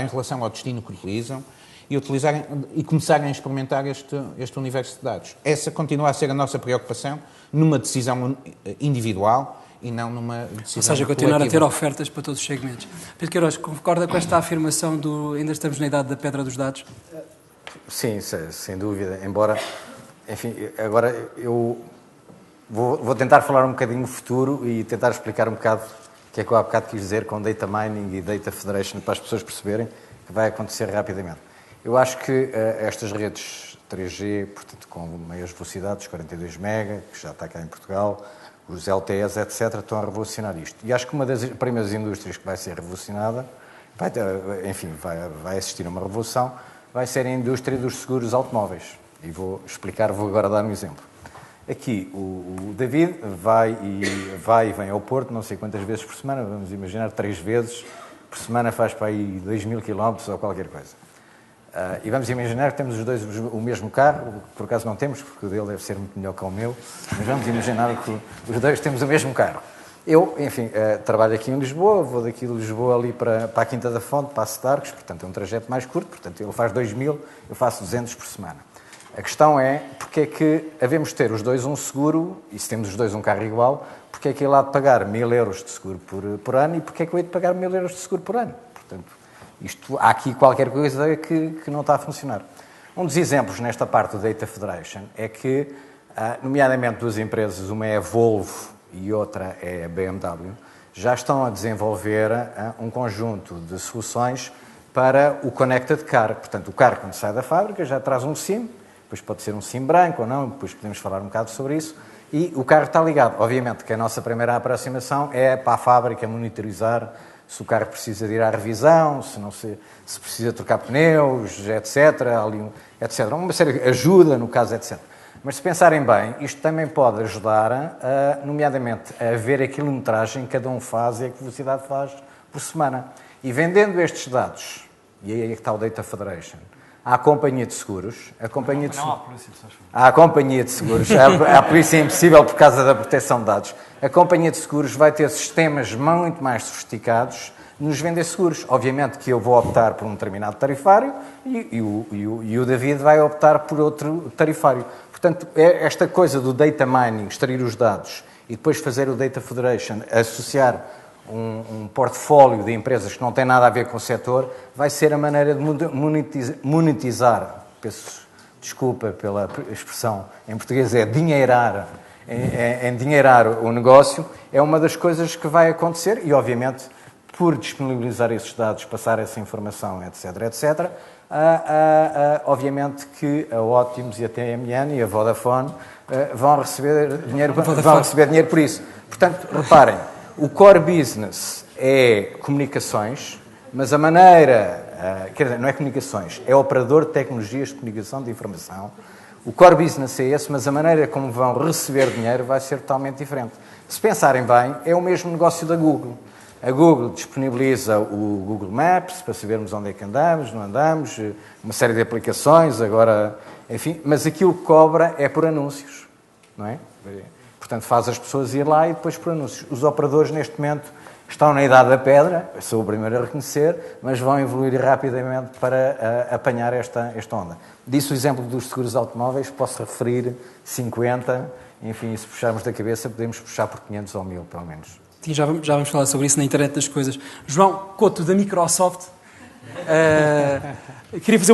em relação ao destino que utilizam e começarem a experimentar este universo de dados. Essa continua a ser a nossa preocupação numa decisão individual e não numa decisão Ou seja, continuar a ter ofertas para todos os segmentos. Pedro Queiroz, concorda com esta afirmação ainda estamos na idade da pedra dos dados? Sim, sem dúvida. Embora, enfim, agora eu vou tentar falar um bocadinho no futuro e tentar explicar um bocado o que é que eu há bocado quis dizer com Data Mining e Data Federation para as pessoas perceberem que vai acontecer rapidamente. Eu acho que estas redes 3G, portanto, com maiores velocidades, 42 MB, que já está cá em Portugal, os LTEs, etc., estão a revolucionar isto. E acho que uma das primeiras indústrias que vai ser revolucionada, vai assistir a uma revolução, vai ser a indústria dos seguros automóveis. E vou agora dar um exemplo. Aqui, o David vai e vem ao Porto, não sei quantas vezes por semana, vamos imaginar 3 vezes por semana, faz para aí 2.000 km ou qualquer coisa. E vamos imaginar que temos os dois o mesmo carro, por acaso não temos, porque o dele deve ser muito melhor que o meu, mas vamos imaginar que os dois temos o mesmo carro. Eu, enfim, trabalho aqui em Lisboa, vou daqui de Lisboa ali para a Quinta da Fonte, Paço de Arcos, portanto é um trajeto mais curto, portanto ele faz 2.000, eu faço 200 por semana. A questão é, porque é que havemos ter os dois um seguro, e se temos os dois um carro igual, porque é que ele há de pagar 1.000 euros de seguro por ano e porque é que eu hei de pagar 1.000 euros de seguro por ano? Portanto, há aqui qualquer coisa que não está a funcionar. Um dos exemplos nesta parte do Data Federation é que, nomeadamente duas empresas, uma é a Volvo e outra é a BMW, já estão a desenvolver um conjunto de soluções para o Connected Car. Portanto, o carro, quando sai da fábrica, já traz um SIM, depois pode ser um SIM branco ou não, depois podemos falar um bocado sobre isso, e o carro está ligado. Obviamente que a nossa primeira aproximação é para a fábrica monitorizar se o carro precisa de ir à revisão, se precisa trocar pneus, etc. Uma série de ajuda, no caso, etc. Mas se pensarem bem, isto também pode ajudar, nomeadamente, a ver a quilometragem que cada um faz e a que velocidade faz por semana. E vendendo estes dados, e aí é que está o Data Federation, à companhia de seguros, a companhia de seguros, a polícia é impossível por causa da proteção de dados, a companhia de seguros vai ter sistemas muito mais sofisticados de nos vender seguros. Obviamente que eu vou optar por um determinado tarifário e o David vai optar por outro tarifário. Portanto, esta coisa do data mining, extrair os dados e depois fazer o Data Federation, associar um portfólio de empresas que não tem nada a ver com o setor, vai ser a maneira de monetizar, peço desculpa pela expressão, em português é dinheirar, endinheirar o negócio, é uma das coisas que vai acontecer e, obviamente, por disponibilizar esses dados, passar essa informação, etc., obviamente que a Ótimos e a TMN e a Vodafone vão receber dinheiro por isso. Portanto, reparem, o core business é comunicações, mas a maneira, quer dizer, não é comunicações, é operador de tecnologias de comunicação de informação. O core business é esse, mas a maneira como vão receber dinheiro vai ser totalmente diferente. Se pensarem bem, é o mesmo negócio da Google. A Google disponibiliza o Google Maps para sabermos onde é que andamos, não andamos, uma série de aplicações, agora, enfim, mas aquilo que cobra é por anúncios, não é? Portanto, faz as pessoas ir lá e depois por anúncios. Os operadores, neste momento, estão na idade da pedra, eu sou o primeiro a reconhecer, mas vão evoluir rapidamente para apanhar esta onda. Disse o exemplo dos seguros automóveis, posso referir 50, enfim, se puxarmos da cabeça, podemos puxar por 500 ou 1000, pelo menos. Sim, já vamos falar sobre isso na internet das coisas. João Couto, da Microsoft. Queria fazer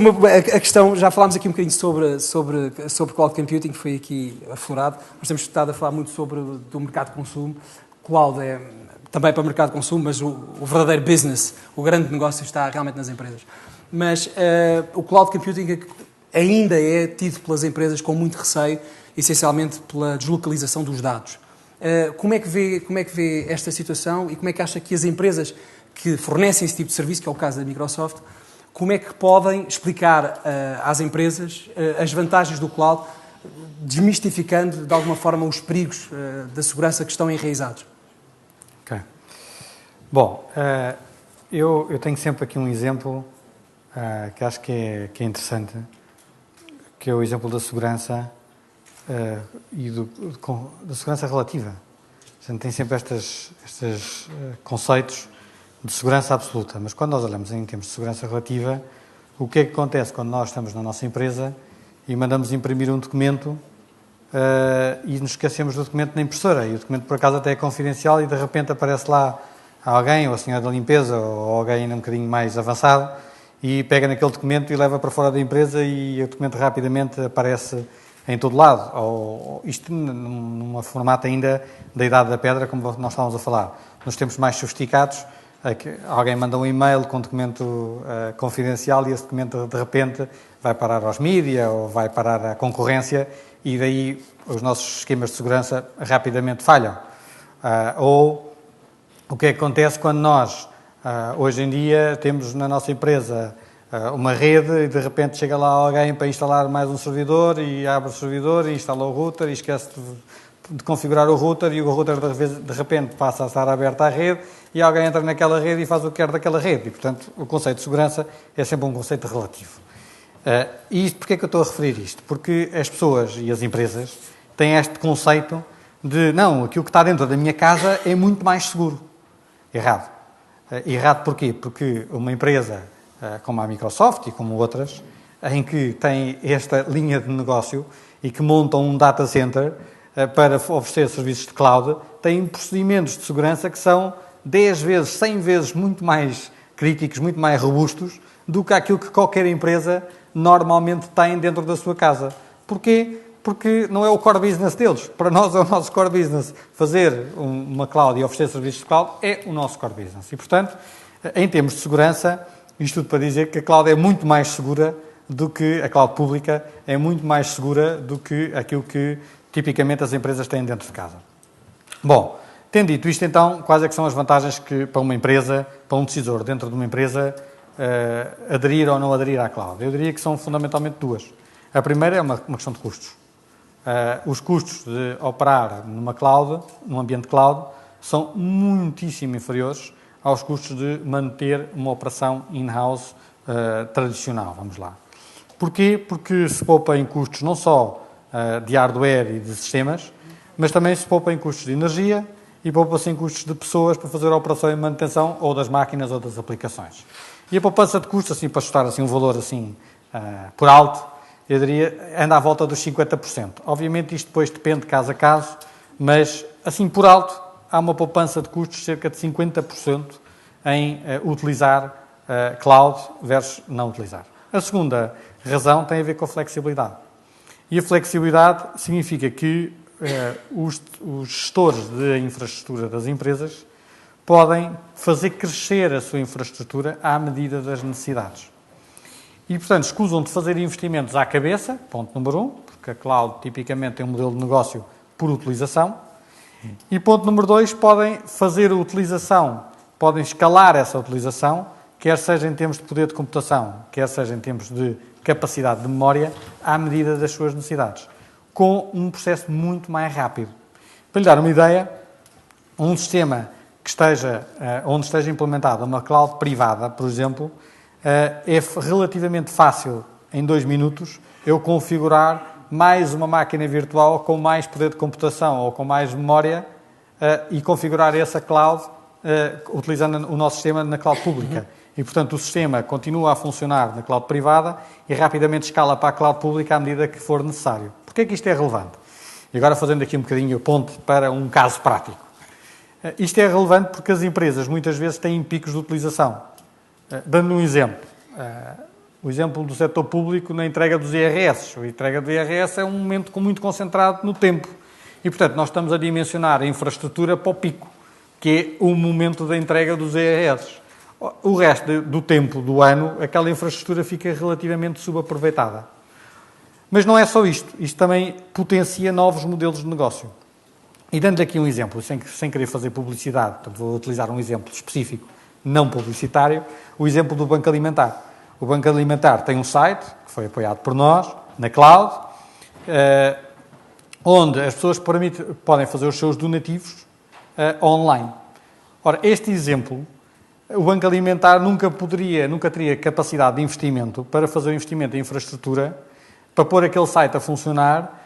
a questão, já falámos aqui um bocadinho sobre cloud computing, que foi aqui aflorado. Nós temos estado a falar muito sobre o mercado de consumo. Cloud é também para o mercado de consumo, mas o verdadeiro business, o grande negócio está realmente nas empresas. Mas o cloud computing ainda é tido pelas empresas com muito receio, essencialmente pela deslocalização dos dados. Como é que vê esta situação e como é que acha que as empresas que fornecem esse tipo de serviço, que é o caso da Microsoft, como é que podem explicar às empresas as vantagens do cloud, desmistificando de alguma forma os perigos da segurança que estão enraizados? Ok. Bom, eu tenho sempre aqui um exemplo que acho que é interessante, que é o exemplo da segurança e da segurança relativa. A gente tem sempre estes conceitos de segurança absoluta, mas quando nós olhamos em termos de segurança relativa, o que é que acontece quando nós estamos na nossa empresa e mandamos imprimir um documento e nos esquecemos do documento na impressora e o documento por acaso até é confidencial e de repente aparece lá alguém, ou a senhora da limpeza ou alguém ainda um bocadinho mais avançado e pega naquele documento e leva para fora da empresa e o documento rapidamente aparece em todo lado, ou isto num formato ainda da idade da pedra, como nós estávamos a falar. Nos tempos mais sofisticados, alguém manda um e-mail com um documento confidencial e esse documento de repente vai parar aos mídia ou vai parar à concorrência e daí os nossos esquemas de segurança rapidamente falham. Ou o que acontece quando nós, hoje em dia, temos na nossa empresa uma rede e de repente chega lá alguém para instalar mais um servidor e abre o servidor e instala o router e esquece de configurar o router e o router de repente passa a estar aberto à rede e alguém entra naquela rede e faz o que quer daquela rede. E, portanto, o conceito de segurança é sempre um conceito relativo. E porquê é que eu estou a referir isto? Porque as pessoas e as empresas têm este conceito de, não, aquilo que está dentro da minha casa é muito mais seguro. Errado. Errado porquê? Porque uma empresa como a Microsoft e como outras, em que tem esta linha de negócio e que montam um data center para oferecer serviços de cloud, têm procedimentos de segurança que são 10 vezes, 100 vezes muito mais críticos, muito mais robustos do que aquilo que qualquer empresa normalmente tem dentro da sua casa. Porquê? Porque não é o core business deles. Para nós é o nosso core business. Fazer uma cloud e oferecer serviços de cloud é o nosso core business. E, portanto, em termos de segurança, isto tudo para dizer que a cloud é muito mais segura do que a cloud pública, é muito mais segura do que aquilo que tipicamente as empresas têm dentro de casa. Bom, tendo dito isto então, quais é que são as vantagens que para uma empresa, para um decisor dentro de uma empresa, aderir ou não aderir à cloud? Eu diria que são fundamentalmente duas. A primeira é uma questão de custos. os custos de operar numa cloud, num ambiente cloud, são muitíssimo inferiores aos custos de manter uma operação in-house tradicional, vamos lá. Porquê? Porque se poupa em custos não só de hardware e de sistemas, mas também se poupa em custos de energia e poupa-se em custos de pessoas para fazer a operação e manutenção ou das máquinas ou das aplicações. E a poupança de custos, assim, para chutar assim, um valor assim, por alto, eu diria, anda à volta dos 50%. Obviamente isto depois depende de caso a caso, mas assim por alto há uma poupança de custos de cerca de 50% em utilizar cloud versus não utilizar. A segunda razão tem a ver com a flexibilidade. E a flexibilidade significa que os gestores de infraestrutura das empresas podem fazer crescer a sua infraestrutura à medida das necessidades. E, portanto, escusam de fazer investimentos à cabeça, ponto número 1, porque a cloud tipicamente tem um modelo de negócio por utilização. E ponto número 2, podem fazer a utilização, podem escalar essa utilização, quer seja em termos de poder de computação, quer seja em termos de capacidade de memória, à medida das suas necessidades, com um processo muito mais rápido. Para lhe dar uma ideia, um sistema que esteja, onde esteja implementada uma cloud privada, por exemplo, é relativamente fácil, em 2 minutos, eu configurar mais uma máquina virtual com mais poder de computação ou com mais memória e configurar essa cloud utilizando o nosso sistema na cloud pública. E, portanto, o sistema continua a funcionar na cloud privada e rapidamente escala para a cloud pública à medida que for necessário. Porquê é que isto é relevante? E agora fazendo aqui um bocadinho o ponto para um caso prático. Isto é relevante porque as empresas muitas vezes têm picos de utilização. Dando um exemplo. O exemplo do setor público na entrega dos IRS. A entrega do IRS é um momento muito concentrado no tempo. E, portanto, nós estamos a dimensionar a infraestrutura para o pico, que é o momento da entrega dos IRS. O resto do tempo do ano, aquela infraestrutura fica relativamente subaproveitada. Mas não é só isto. Isto também potencia novos modelos de negócio. E dando aqui um exemplo, sem querer fazer publicidade, portanto, vou utilizar um exemplo específico, não publicitário, o exemplo do Banco Alimentar. O Banco Alimentar tem um site, que foi apoiado por nós, na cloud, onde as pessoas podem fazer os seus donativos online. Ora, este exemplo, o Banco Alimentar nunca teria capacidade de investimento para fazer o investimento em infraestrutura, para pôr aquele site a funcionar,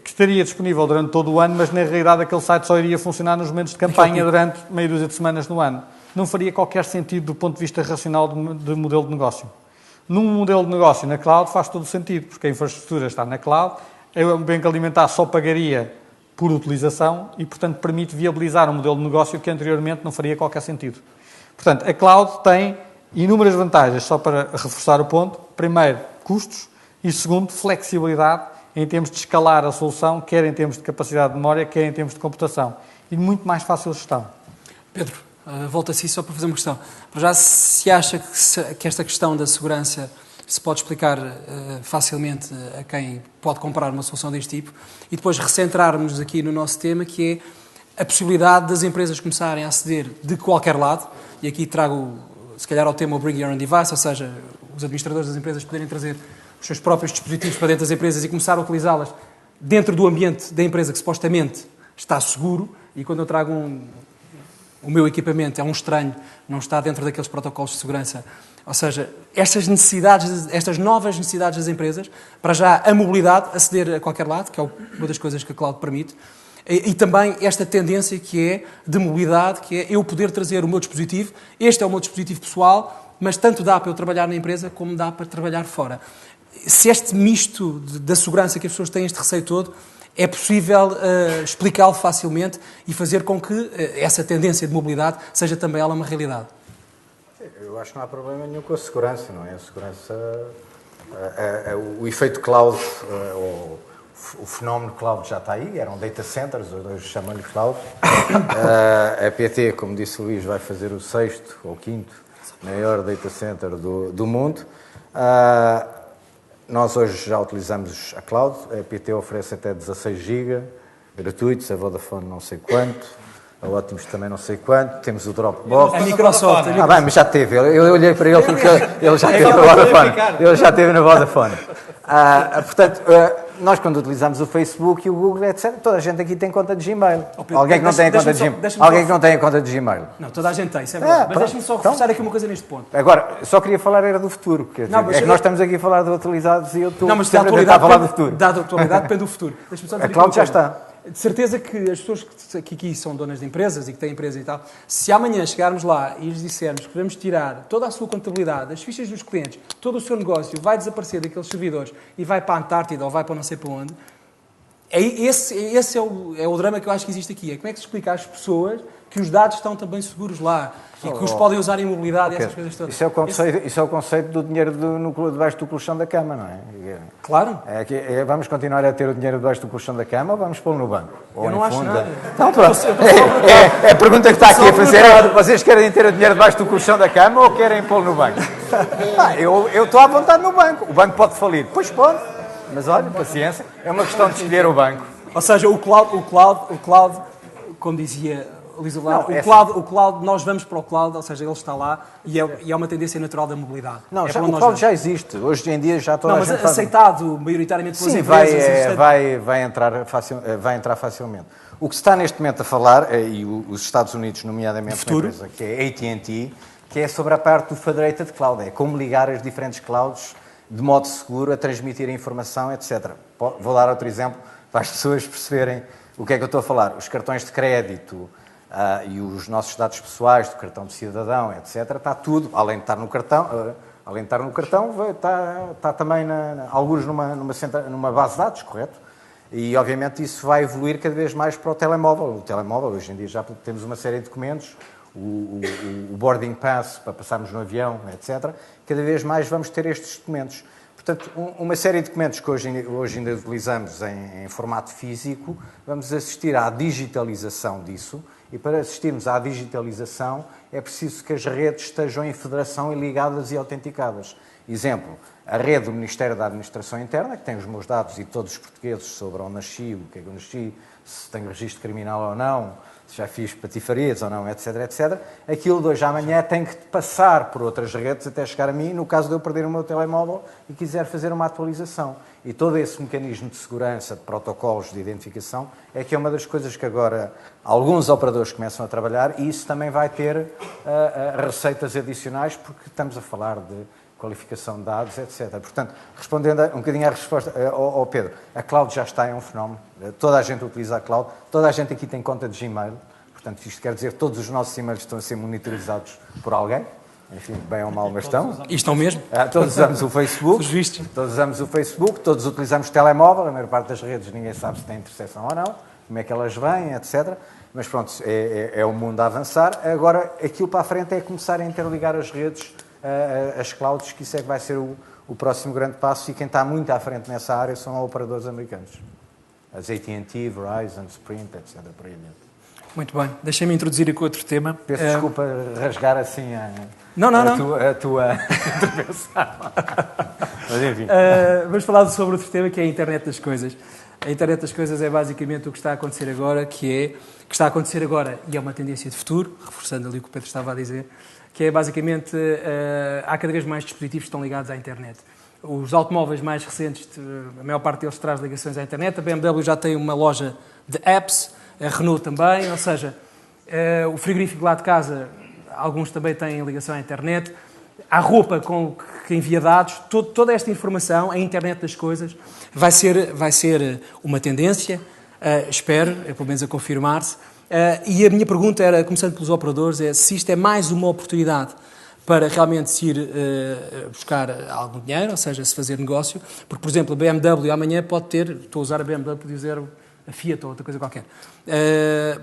que estaria disponível durante todo o ano, mas na realidade aquele site só iria funcionar nos momentos de campanha durante meia dúzia de semanas no ano. Não faria qualquer sentido do ponto de vista racional de modelo de negócio. Num modelo de negócio na cloud faz todo o sentido, porque a infraestrutura está na cloud, o Banco Alimentar só pagaria por utilização e, portanto, permite viabilizar um modelo de negócio que anteriormente não faria qualquer sentido. Portanto, a cloud tem inúmeras vantagens, só para reforçar o ponto. Primeiro, custos e, segundo, flexibilidade em termos de escalar a solução, quer em termos de capacidade de memória, quer em termos de computação. E muito mais fácil gestão. Pedro, volto a si só para fazer uma questão. Já se acha que esta questão da segurança se pode explicar facilmente a quem pode comprar uma solução deste tipo e depois recentrarmos aqui no nosso tema, que é a possibilidade das empresas começarem a aceder de qualquer lado, e aqui trago, se calhar, ao tema o Bring Your Own Device, ou seja, os administradores das empresas poderem trazer os seus próprios dispositivos para dentro das empresas e começar a utilizá-las dentro do ambiente da empresa que supostamente está seguro, e quando eu trago o meu equipamento é um estranho, não está dentro daqueles protocolos de segurança. Ou seja, estas novas necessidades das empresas, para já a mobilidade, aceder a qualquer lado, que é uma das coisas que a cloud permite, e também esta tendência que é de mobilidade, que é eu poder trazer o meu dispositivo, este é o meu dispositivo pessoal, mas tanto dá para eu trabalhar na empresa como dá para trabalhar fora. Se este misto da segurança que as pessoas têm, este receio todo, é possível explicá-lo facilmente e fazer com que essa tendência de mobilidade seja também ela uma realidade. Eu acho que não há problema nenhum com a segurança, não é? A segurança, o efeito cloud, o fenómeno cloud já está aí, eram data centers, hoje chamam-lhe cloud. A PT, como disse o Luís, vai fazer o 6º ou 5º maior data center do mundo. Nós hoje já utilizamos a cloud, a PT oferece até 16 GB gratuitos, a Vodafone não sei quanto, a Ótimos também não sei quanto, temos o Dropbox. A Microsoft. Ah, bem, mas já teve. Eu olhei para ele porque ele já teve na Vodafone. Ele já teve na Vodafone. Portanto, nós quando utilizamos o Facebook e o Google, etc., toda a gente aqui tem conta de Gmail. Alguém que não tem conta de Gmail? Alguém que não tem conta de Gmail? Não, toda a gente tem, isso é verdade. Mas deixa-me só reforçar aqui uma coisa neste ponto. Agora, só queria falar era do futuro. Quer dizer, Não, mas é que nós estamos aqui a falar de utilizados e eu estou Não, mas da sempre a tentar atualidade, falar do futuro. da atualidade depende do futuro. Deixa-me só dizer A cloud aqui uma já coisa. está. De certeza que as pessoas que aqui são donas de empresas e que têm empresa e tal, se amanhã chegarmos lá e lhes dissermos que vamos tirar toda a sua contabilidade, as fichas dos clientes, todo o seu negócio vai desaparecer daqueles servidores e vai para a Antártida ou vai para não sei para onde, esse é o drama que eu acho que existe aqui. É como é que se explica às pessoas que os dados estão também seguros lá e que os podem usar em mobilidade e essas coisas todas. Isso é o conceito do dinheiro debaixo do colchão da cama, não é? Claro. Vamos continuar a ter o dinheiro debaixo do colchão da cama ou vamos pô-lo no banco? Eu não acho nada. Não, pronto. É a pergunta que está aqui a fazer. Vocês querem ter o dinheiro debaixo do colchão da cama ou querem pô-lo no banco? Eu estou à vontade no banco. O banco pode falir. Pois pode. Mas olha, paciência. É uma questão de escolher o banco. Ou seja, o cloud, como dizia Luís Avelar, o cloud, nós vamos para o cloud, ou seja, ele está lá e é uma tendência natural da mobilidade. Não, é o cloud já existe. Hoje em dia já toda a gente faz. Aceitado maioritariamente pelas Sim, empresas. vai entrar facilmente. O que se está neste momento a falar, e os Estados Unidos, nomeadamente uma empresa que é AT&T, que é sobre a parte do Federated Cloud, é como ligar as diferentes clouds de modo seguro a transmitir a informação, etc. Vou dar outro exemplo para as pessoas perceberem o que é que eu estou a falar. Os cartões de crédito e os nossos dados pessoais, do cartão de cidadão, etc., está tudo, além de estar no cartão, está também alguns numa base de dados, correto? E, obviamente, isso vai evoluir cada vez mais para o telemóvel. O telemóvel, hoje em dia, já temos uma série de documentos, o boarding pass para passarmos no avião, etc. Cada vez mais vamos ter estes documentos. Portanto, uma série de documentos que hoje ainda utilizamos em formato físico, vamos assistir à digitalização disso, e para assistirmos à digitalização é preciso que as redes estejam em federação e ligadas e autenticadas. Exemplo, a rede do Ministério da Administração Interna, que tem os meus dados e todos os portugueses sobre onde nasci, o que é que eu nasci, se tenho registro criminal ou não, se já fiz patifarias ou não, etc, etc. Aquilo de hoje à amanhã tem que passar por outras redes até chegar a mim, no caso de eu perder o meu telemóvel e quiser fazer uma atualização. E todo esse mecanismo de segurança, de protocolos de identificação, é que é uma das coisas que agora alguns operadores começam a trabalhar, e isso também vai ter receitas adicionais, porque estamos a falar de qualificação de dados, etc. Portanto, respondendo um bocadinho à resposta ao Pedro, a cloud já está, é um fenómeno. Toda a gente utiliza a cloud, toda a gente aqui tem conta de Gmail, portanto, isto quer dizer que todos os nossos e-mails estão a ser monitorizados por alguém, enfim, bem ou mal, mas estão. E estão mesmo? Todos usamos o Facebook, todos utilizamos telemóvel, a maior parte das redes ninguém sabe se tem interseção ou não, como é que elas vêm, etc. Mas pronto, é o mundo a avançar. Agora, aquilo para a frente é começar a interligar as redes, as clouds, que isso é que vai ser o próximo grande passo, e quem está muito à frente nessa área são operadores americanos. As AT&T, Verizon, Sprint, etc. Por aí adiante. Muito bem. Deixem-me introduzir aqui outro tema. Peço desculpa rasgar assim a tua intervenção. Mas enfim. Vamos falar sobre outro tema, que é a internet das coisas. A internet das coisas é basicamente o que está a acontecer agora, e é uma tendência de futuro, reforçando ali o que o Pedro estava a dizer, que é basicamente, há cada vez mais dispositivos que estão ligados à internet. Os automóveis mais recentes, a maior parte deles traz ligações à internet, a BMW já tem uma loja de apps, a Renault também, ou seja, o frigorífico lá de casa, alguns também têm ligação à internet, a roupa que envia dados, toda esta informação, a internet das coisas, vai ser uma tendência, espero, pelo menos a confirmar-se. E a minha pergunta era, começando pelos operadores, é se isto é mais uma oportunidade para realmente se ir buscar algum dinheiro, ou seja, se fazer negócio, porque, por exemplo, a BMW amanhã pode ter, estou a usar a BMW para dizer a Fiat ou outra coisa qualquer,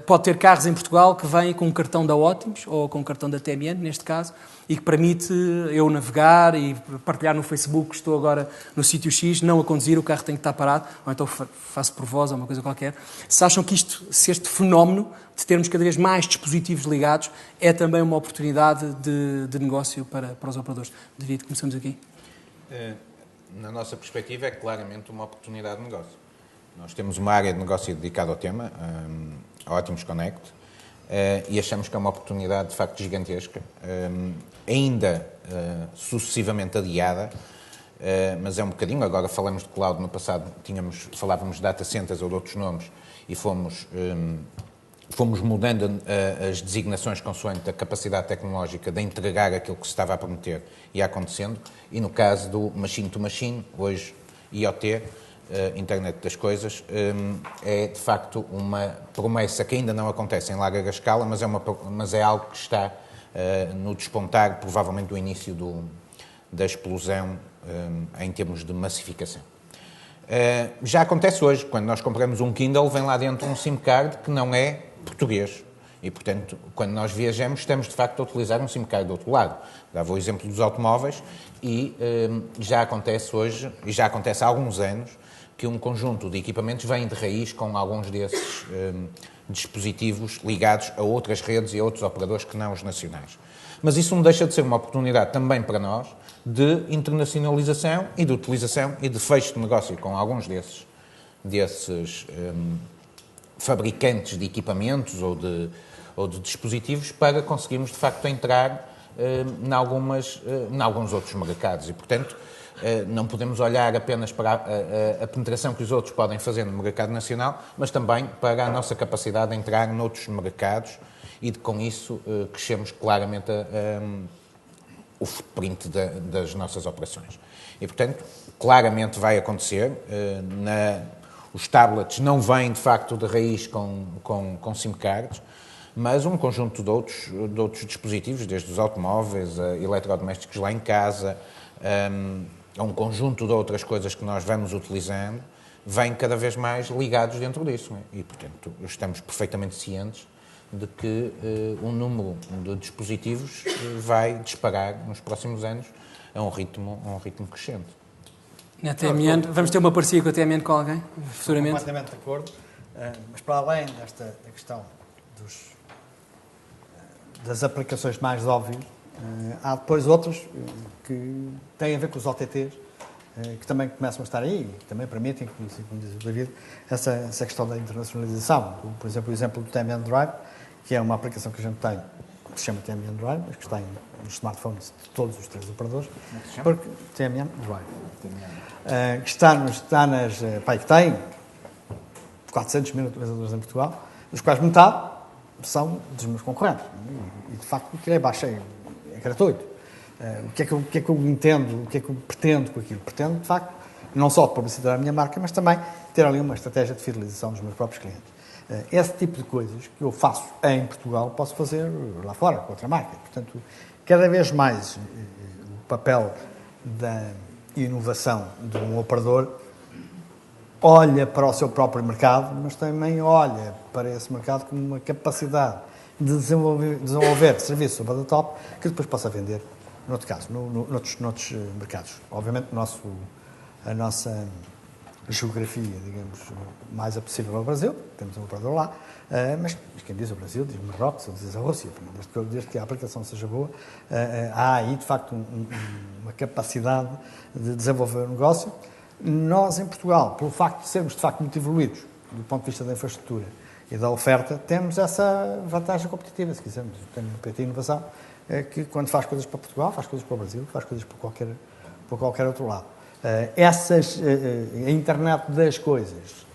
pode ter carros em Portugal que vêm com um cartão da Ótimos, ou com um cartão da TMN, neste caso, e que permite eu navegar e partilhar no Facebook que estou agora no sítio X, não a conduzir, o carro tem que estar parado, ou então faço por voz ou uma coisa qualquer. Se acham que se este fenómeno de termos cada vez mais dispositivos ligados é também uma oportunidade de negócio para os operadores? David, começamos aqui. Na nossa perspectiva, é claramente uma oportunidade de negócio. Nós temos uma área de negócio dedicada ao tema, a Ótimos Connect, e achamos que é uma oportunidade, de facto, gigantesca, ainda sucessivamente adiada, mas é um bocadinho. Agora falamos de cloud, no passado falávamos de data centers ou de outros nomes, e fomos mudando as designações consoante a capacidade tecnológica de entregar aquilo que se estava a prometer e acontecendo. E no caso do machine to machine, hoje IoT, Internet das Coisas, é de facto uma promessa que ainda não acontece em larga escala, mas é algo que está no despontar, provavelmente, do início da explosão em termos de massificação. Já acontece hoje, quando nós compramos um Kindle, vem lá dentro um SIM card que não é português. E, portanto, quando nós viajamos, estamos de facto a utilizar um SIM card do outro lado. Dava o exemplo dos automóveis e já acontece hoje, e já acontece há alguns anos, que um conjunto de equipamentos vem de raiz com alguns desses dispositivos ligados a outras redes e a outros operadores que não os nacionais. Mas isso não deixa de ser uma oportunidade também para nós de internacionalização e de utilização e de fecho de negócio com alguns desses fabricantes de equipamentos ou de dispositivos, para conseguirmos, de facto, entrar em alguns outros mercados. E, portanto, não podemos olhar apenas para a penetração que os outros podem fazer no mercado nacional, mas também para a nossa capacidade de entrar noutros mercados e, com isso, crescemos claramente o footprint das nossas operações. E, portanto, claramente vai acontecer. Os tablets não vêm, de facto, de raiz com SIM cards, mas um conjunto de outros dispositivos, desde os automóveis, a eletrodomésticos lá em casa, a um conjunto de outras coisas que nós vamos utilizando, vêm cada vez mais ligados dentro disso. Não é? E, portanto, estamos perfeitamente cientes de que o número de dispositivos vai disparar nos próximos anos a um ritmo crescente. Na TMN, vamos ter uma parceria com a TMN com alguém, futuramente? Completamente de acordo, mas para além da questão das aplicações mais óbvias, há depois outras que têm a ver com os OTTs, que também começam a estar aí e que também permitem, como diz o David, essa questão da internacionalização. Por exemplo, o exemplo do TMN Drive, que é uma aplicação que a gente tem, que se chama TMN Drive, mas que está nos smartphones de todos os três operadores. Como é que se chama? Porque TMN Drive. Que que tem 400 mil utilizadores em Portugal, dos quais metade são dos meus concorrentes. E, de facto, aquilo é baixo, é gratuito. O que é que eu entendo, o que é que eu pretendo com aquilo? Pretendo, de facto, não só publicitar a minha marca, mas também ter ali uma estratégia de fidelização dos meus próprios clientes. Esse tipo de coisas que eu faço em Portugal, posso fazer lá fora, com outra marca. Portanto, cada vez mais o papel da inovação de um operador olha para o seu próprio mercado, mas também olha para esse mercado com uma capacidade de desenvolver serviços over the top que depois possa vender, noutro caso, noutros mercados. Obviamente, a nossa geografia, digamos, mais apetecível ao Brasil, temos um operador lá, mas quem diz o Brasil, diz Marrocos, ou diz a Rússia, desde que a aplicação seja boa, há aí, de facto, uma capacidade de desenvolver o negócio. Nós, em Portugal, pelo facto de sermos, de facto, muito evoluídos do ponto de vista da infraestrutura e da oferta, temos essa vantagem competitiva, se quisermos. Temos o PT Inovação, que quando faz coisas para Portugal, faz coisas para o Brasil, faz coisas para qualquer outro lado. A internet das coisas,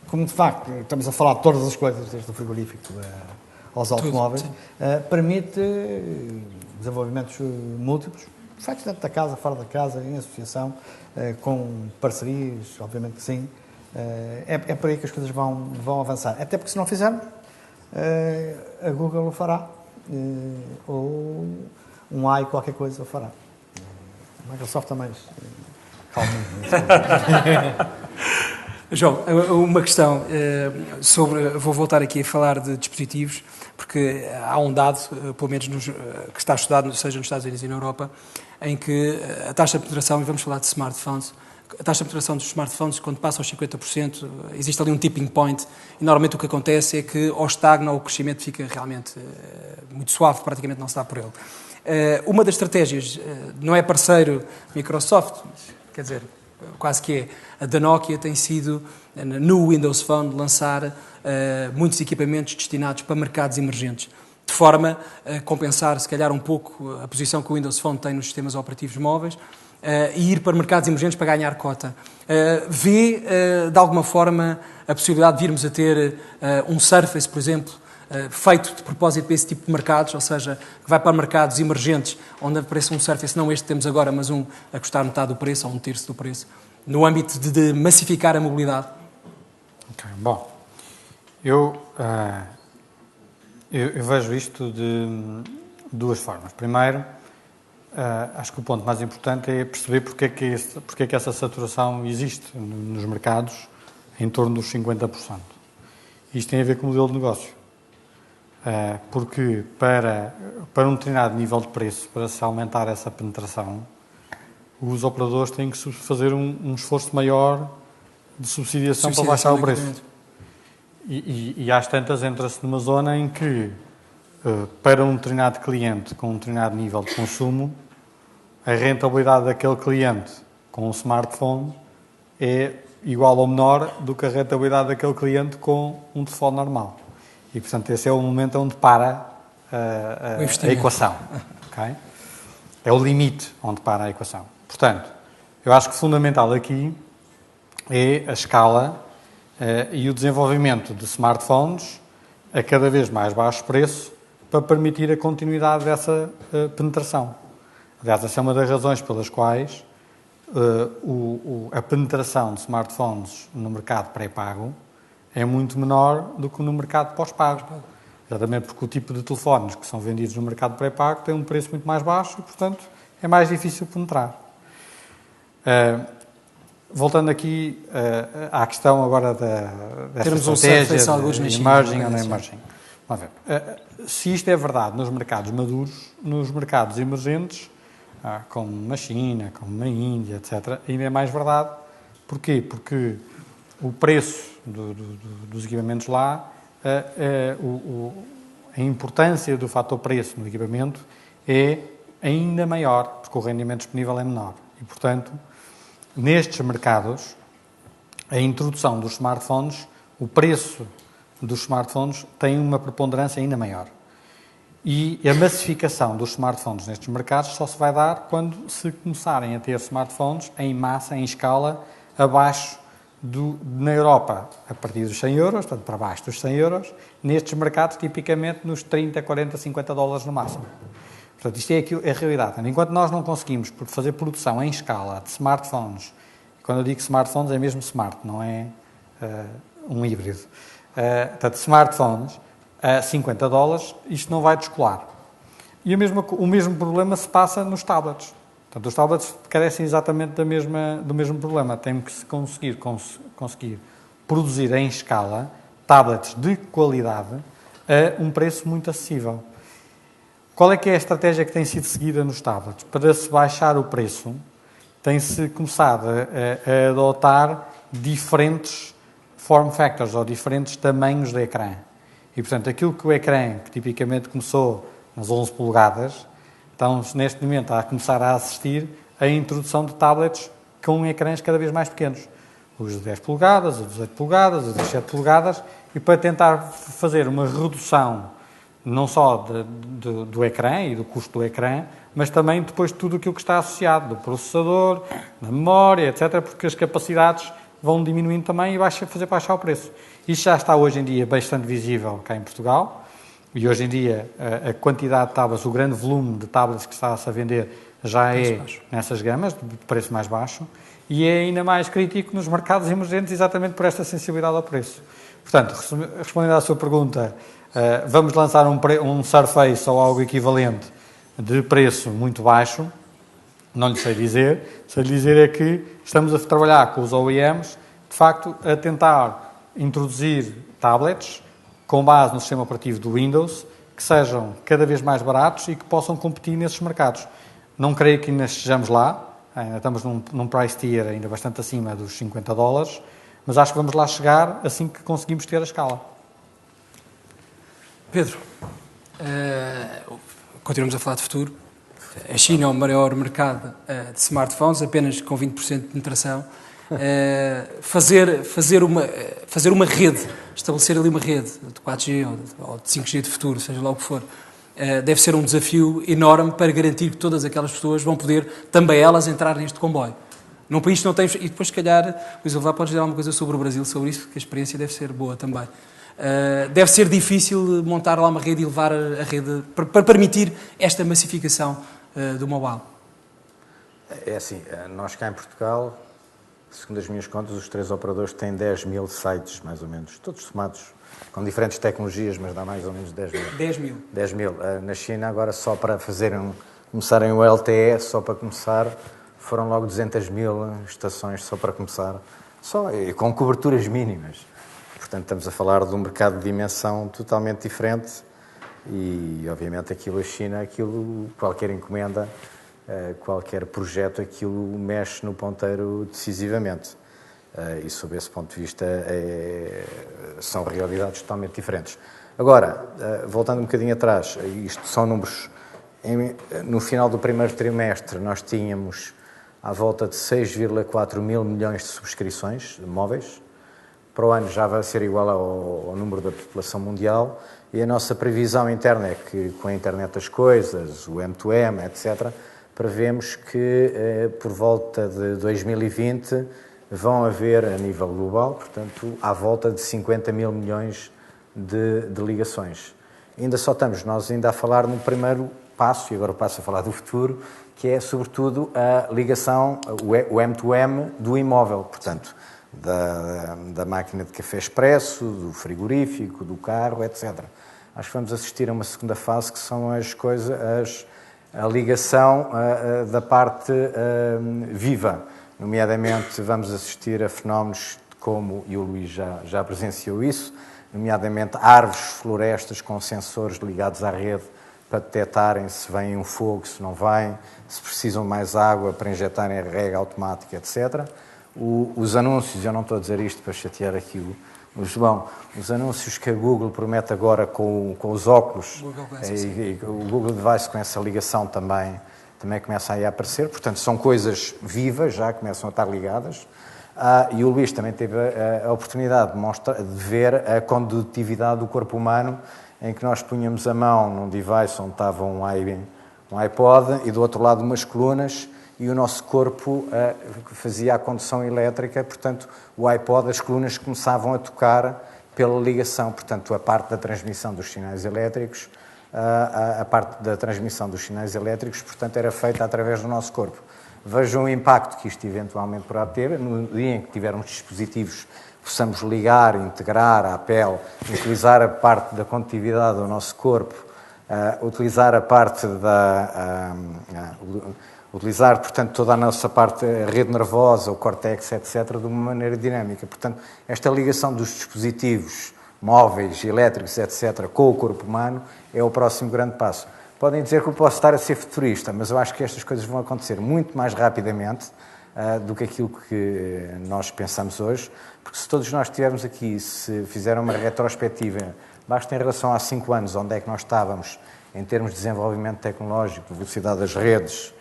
como de facto estamos a falar de todas as coisas, desde o frigorífico aos automóveis, permite desenvolvimentos múltiplos, feitos dentro da casa, fora da casa, em associação, com parcerias, obviamente que sim. É por aí que as coisas vão avançar. Até porque, se não fizermos, a Google o fará, ou um AI qualquer coisa o fará. A Microsoft também. João, uma questão sobre... Vou voltar aqui a falar de dispositivos, porque há um dado, pelo menos que está estudado, seja nos Estados Unidos e na Europa, em que a taxa de penetração, e vamos falar de smartphones, a taxa de penetração dos smartphones, quando passa aos 50%, existe ali um tipping point, e normalmente o que acontece é que ou estagna ou o crescimento fica realmente muito suave, praticamente não se dá por ele. Uma das estratégias, não é parceiro Microsoft, mas, quer dizer, quase que é a da Nokia, tem sido, no Windows Phone, lançar muitos equipamentos destinados para mercados emergentes, de forma a compensar, se calhar, um pouco a posição que o Windows Phone tem nos sistemas operativos móveis e ir para mercados emergentes para ganhar cota. Vê, de alguma forma, a possibilidade de virmos a ter um Surface, por exemplo, feito de propósito para esse tipo de mercados, ou seja, que vai para mercados emergentes, onde aparece um Surface, não este que temos agora, mas um a custar metade do preço, ou um terço do preço, no âmbito de massificar a mobilidade? Okay, bom, eu vejo isto de duas formas. Primeiro, acho que o ponto mais importante é perceber porque é que essa saturação existe nos mercados em torno dos 50%. Isto tem a ver com o modelo de negócio. Porque para um determinado nível de preço, para se aumentar essa penetração, os operadores têm que fazer um esforço maior de subsidiação para baixar o preço. E às tantas entra-se numa zona em que, para um determinado cliente com um determinado nível de consumo, a rentabilidade daquele cliente com um smartphone é igual ou menor do que a rentabilidade daquele cliente com um telefone normal. E, portanto, esse é o momento onde para a equação. Okay? É o limite onde para a equação. Portanto, eu acho que o fundamental aqui é a escala e o desenvolvimento de smartphones a cada vez mais baixo preço para permitir a continuidade dessa penetração. Aliás, essa é uma das razões pelas quais a penetração de smartphones no mercado pré-pago é muito menor do que no mercado pós-pago. Exatamente porque o tipo de telefones que são vendidos no mercado pré-pago tem um preço muito mais baixo e, portanto, é mais difícil penetrar. Voltando aqui à questão agora desta estratégia de emerging ou não emerging. Vamos ver. Se isto é verdade nos mercados maduros, nos mercados emergentes, como na China, como na Índia, etc., ainda é mais verdade. Porquê? Porque o preço dos equipamentos lá, a importância do fator preço no equipamento é ainda maior, porque o rendimento disponível é menor. E, portanto, nestes mercados, a introdução dos smartphones, o preço dos smartphones tem uma preponderância ainda maior. E a massificação dos smartphones nestes mercados só se vai dar quando se começarem a ter smartphones em massa, em escala, abaixo na Europa, a partir dos 100 euros, portanto, para baixo dos 100 euros, nestes mercados, tipicamente, nos 30, 40, 50 dólares no máximo. Portanto, isto é a realidade. Enquanto nós não conseguimos fazer produção em escala de smartphones, quando eu digo smartphones é mesmo smart, não é um híbrido. Portanto, smartphones a 50 dólares, isto não vai descolar. E o mesmo problema se passa nos tablets. Portanto, os tablets carecem exatamente do mesmo problema. Temos que conseguir produzir em escala tablets de qualidade a um preço muito acessível. Qual é que é a estratégia que tem sido seguida nos tablets? Para se baixar o preço, tem-se começado a adotar diferentes form factors, ou diferentes tamanhos de ecrã. E, portanto, aquilo que o ecrã, que tipicamente começou nas 11 polegadas, estamos neste momento a começar a assistir à introdução de tablets com ecrãs cada vez mais pequenos. Os de 10 polegadas, os de 18 polegadas, os de 17 polegadas, e para tentar fazer uma redução não só do ecrã e do custo do ecrã, mas também depois de tudo aquilo que está associado, do processador, da memória, etc., porque as capacidades vão diminuindo também e vai fazer baixar o preço. Isto já está hoje em dia bastante visível cá em Portugal, e hoje em dia a quantidade de tablets, o grande volume de tablets que está-se a vender já é nessas gamas, de preço mais baixo, e é ainda mais crítico nos mercados emergentes exatamente por esta sensibilidade ao preço. Portanto, respondendo à sua pergunta, vamos lançar um Surface ou algo equivalente de preço muito baixo, não lhe sei dizer. Sei lhe dizer é que estamos a trabalhar com os OEMs, de facto, a tentar introduzir tablets com base no sistema operativo do Windows, que sejam cada vez mais baratos e que possam competir nesses mercados. Não creio que ainda estejamos lá, ainda estamos num price tier ainda bastante acima dos 50 dólares, mas acho que vamos lá chegar assim que conseguimos ter a escala. Pedro, continuamos a falar de futuro. A China é o maior mercado de smartphones, apenas com 20% de penetração. Fazer uma rede, estabelecer ali uma rede de 4G ou de 5G de futuro, seja lá o que for, deve ser um desafio enorme para garantir que todas aquelas pessoas vão poder, também elas, entrar neste comboio. Num país que não tem... E depois, se calhar, Luís Oliveira pode dizer alguma coisa sobre o Brasil, sobre isso, porque a experiência deve ser boa também. Deve ser difícil montar lá uma rede e levar a rede para permitir esta massificação do mobile. É assim, nós cá em Portugal, segundo as minhas contas, os 3 operadores têm 10 mil sites, mais ou menos, todos somados, com diferentes tecnologias, mas dá mais ou menos 10 mil. 10 mil. 10 mil. Na China, agora, só para começarem o LTE, só para começar, foram logo 200 mil estações, só para começar, e com coberturas mínimas. Portanto, estamos a falar de um mercado de dimensão totalmente diferente e, obviamente, a China, qualquer encomenda, qualquer projeto, aquilo mexe no ponteiro decisivamente. E, sob esse ponto de vista, são realidades totalmente diferentes. Agora, voltando um bocadinho atrás, isto são números... No final do primeiro trimestre, nós tínhamos à volta de 6,4 mil milhões de subscrições móveis. Para o ano já vai ser igual ao número da população mundial e a nossa previsão interna é que, com a internet das coisas, o M2M, etc., prevemos que por volta de 2020 vão haver, a nível global, portanto, à volta de 50 mil milhões de ligações. Ainda só estamos nós a falar no primeiro passo, e agora passo a falar do futuro, que é, sobretudo, a ligação, o M2M do imóvel, portanto, da máquina de café expresso, do frigorífico, do carro, etc. Acho que vamos assistir a uma segunda fase, que são a ligação da parte viva. Nomeadamente, vamos assistir a fenómenos como, e o Luís já presenciou isso, nomeadamente árvores, florestas com sensores ligados à rede para detectarem se vem um fogo, se não vem, se precisam de mais água para injetarem a rega automática, etc. Os anúncios, eu não estou a dizer isto para chatear aqui o João, os anúncios que a Google promete agora com os óculos, o Google Device com essa ligação também começa aí a aparecer, portanto são coisas vivas, já começam a estar ligadas. E o Luís também teve a oportunidade de ver a condutividade do corpo humano, em que nós punhamos a mão num device onde estava um iPod e do outro lado umas colunas, e o nosso corpo fazia a condução elétrica, portanto o iPod, as colunas começavam a tocar pela ligação, portanto a parte da transmissão dos sinais elétricos, portanto era feita através do nosso corpo. Vejam o impacto que isto eventualmente poderá ter no dia em que tivermos dispositivos que possamos ligar, integrar à pele, utilizar a parte da condutividade do nosso corpo, utilizar a parte utilizar, portanto, toda a nossa parte, a rede nervosa, o córtex, etc., de uma maneira dinâmica. Portanto, esta ligação dos dispositivos móveis, elétricos, etc., com o corpo humano é o próximo grande passo. Podem dizer que eu posso estar a ser futurista, mas eu acho que estas coisas vão acontecer muito mais rapidamente do que aquilo que nós pensamos hoje, porque se todos nós estivermos aqui, se fizer uma retrospectiva, basta em relação a 5 anos, onde é que nós estávamos em termos de desenvolvimento tecnológico, velocidade das redes,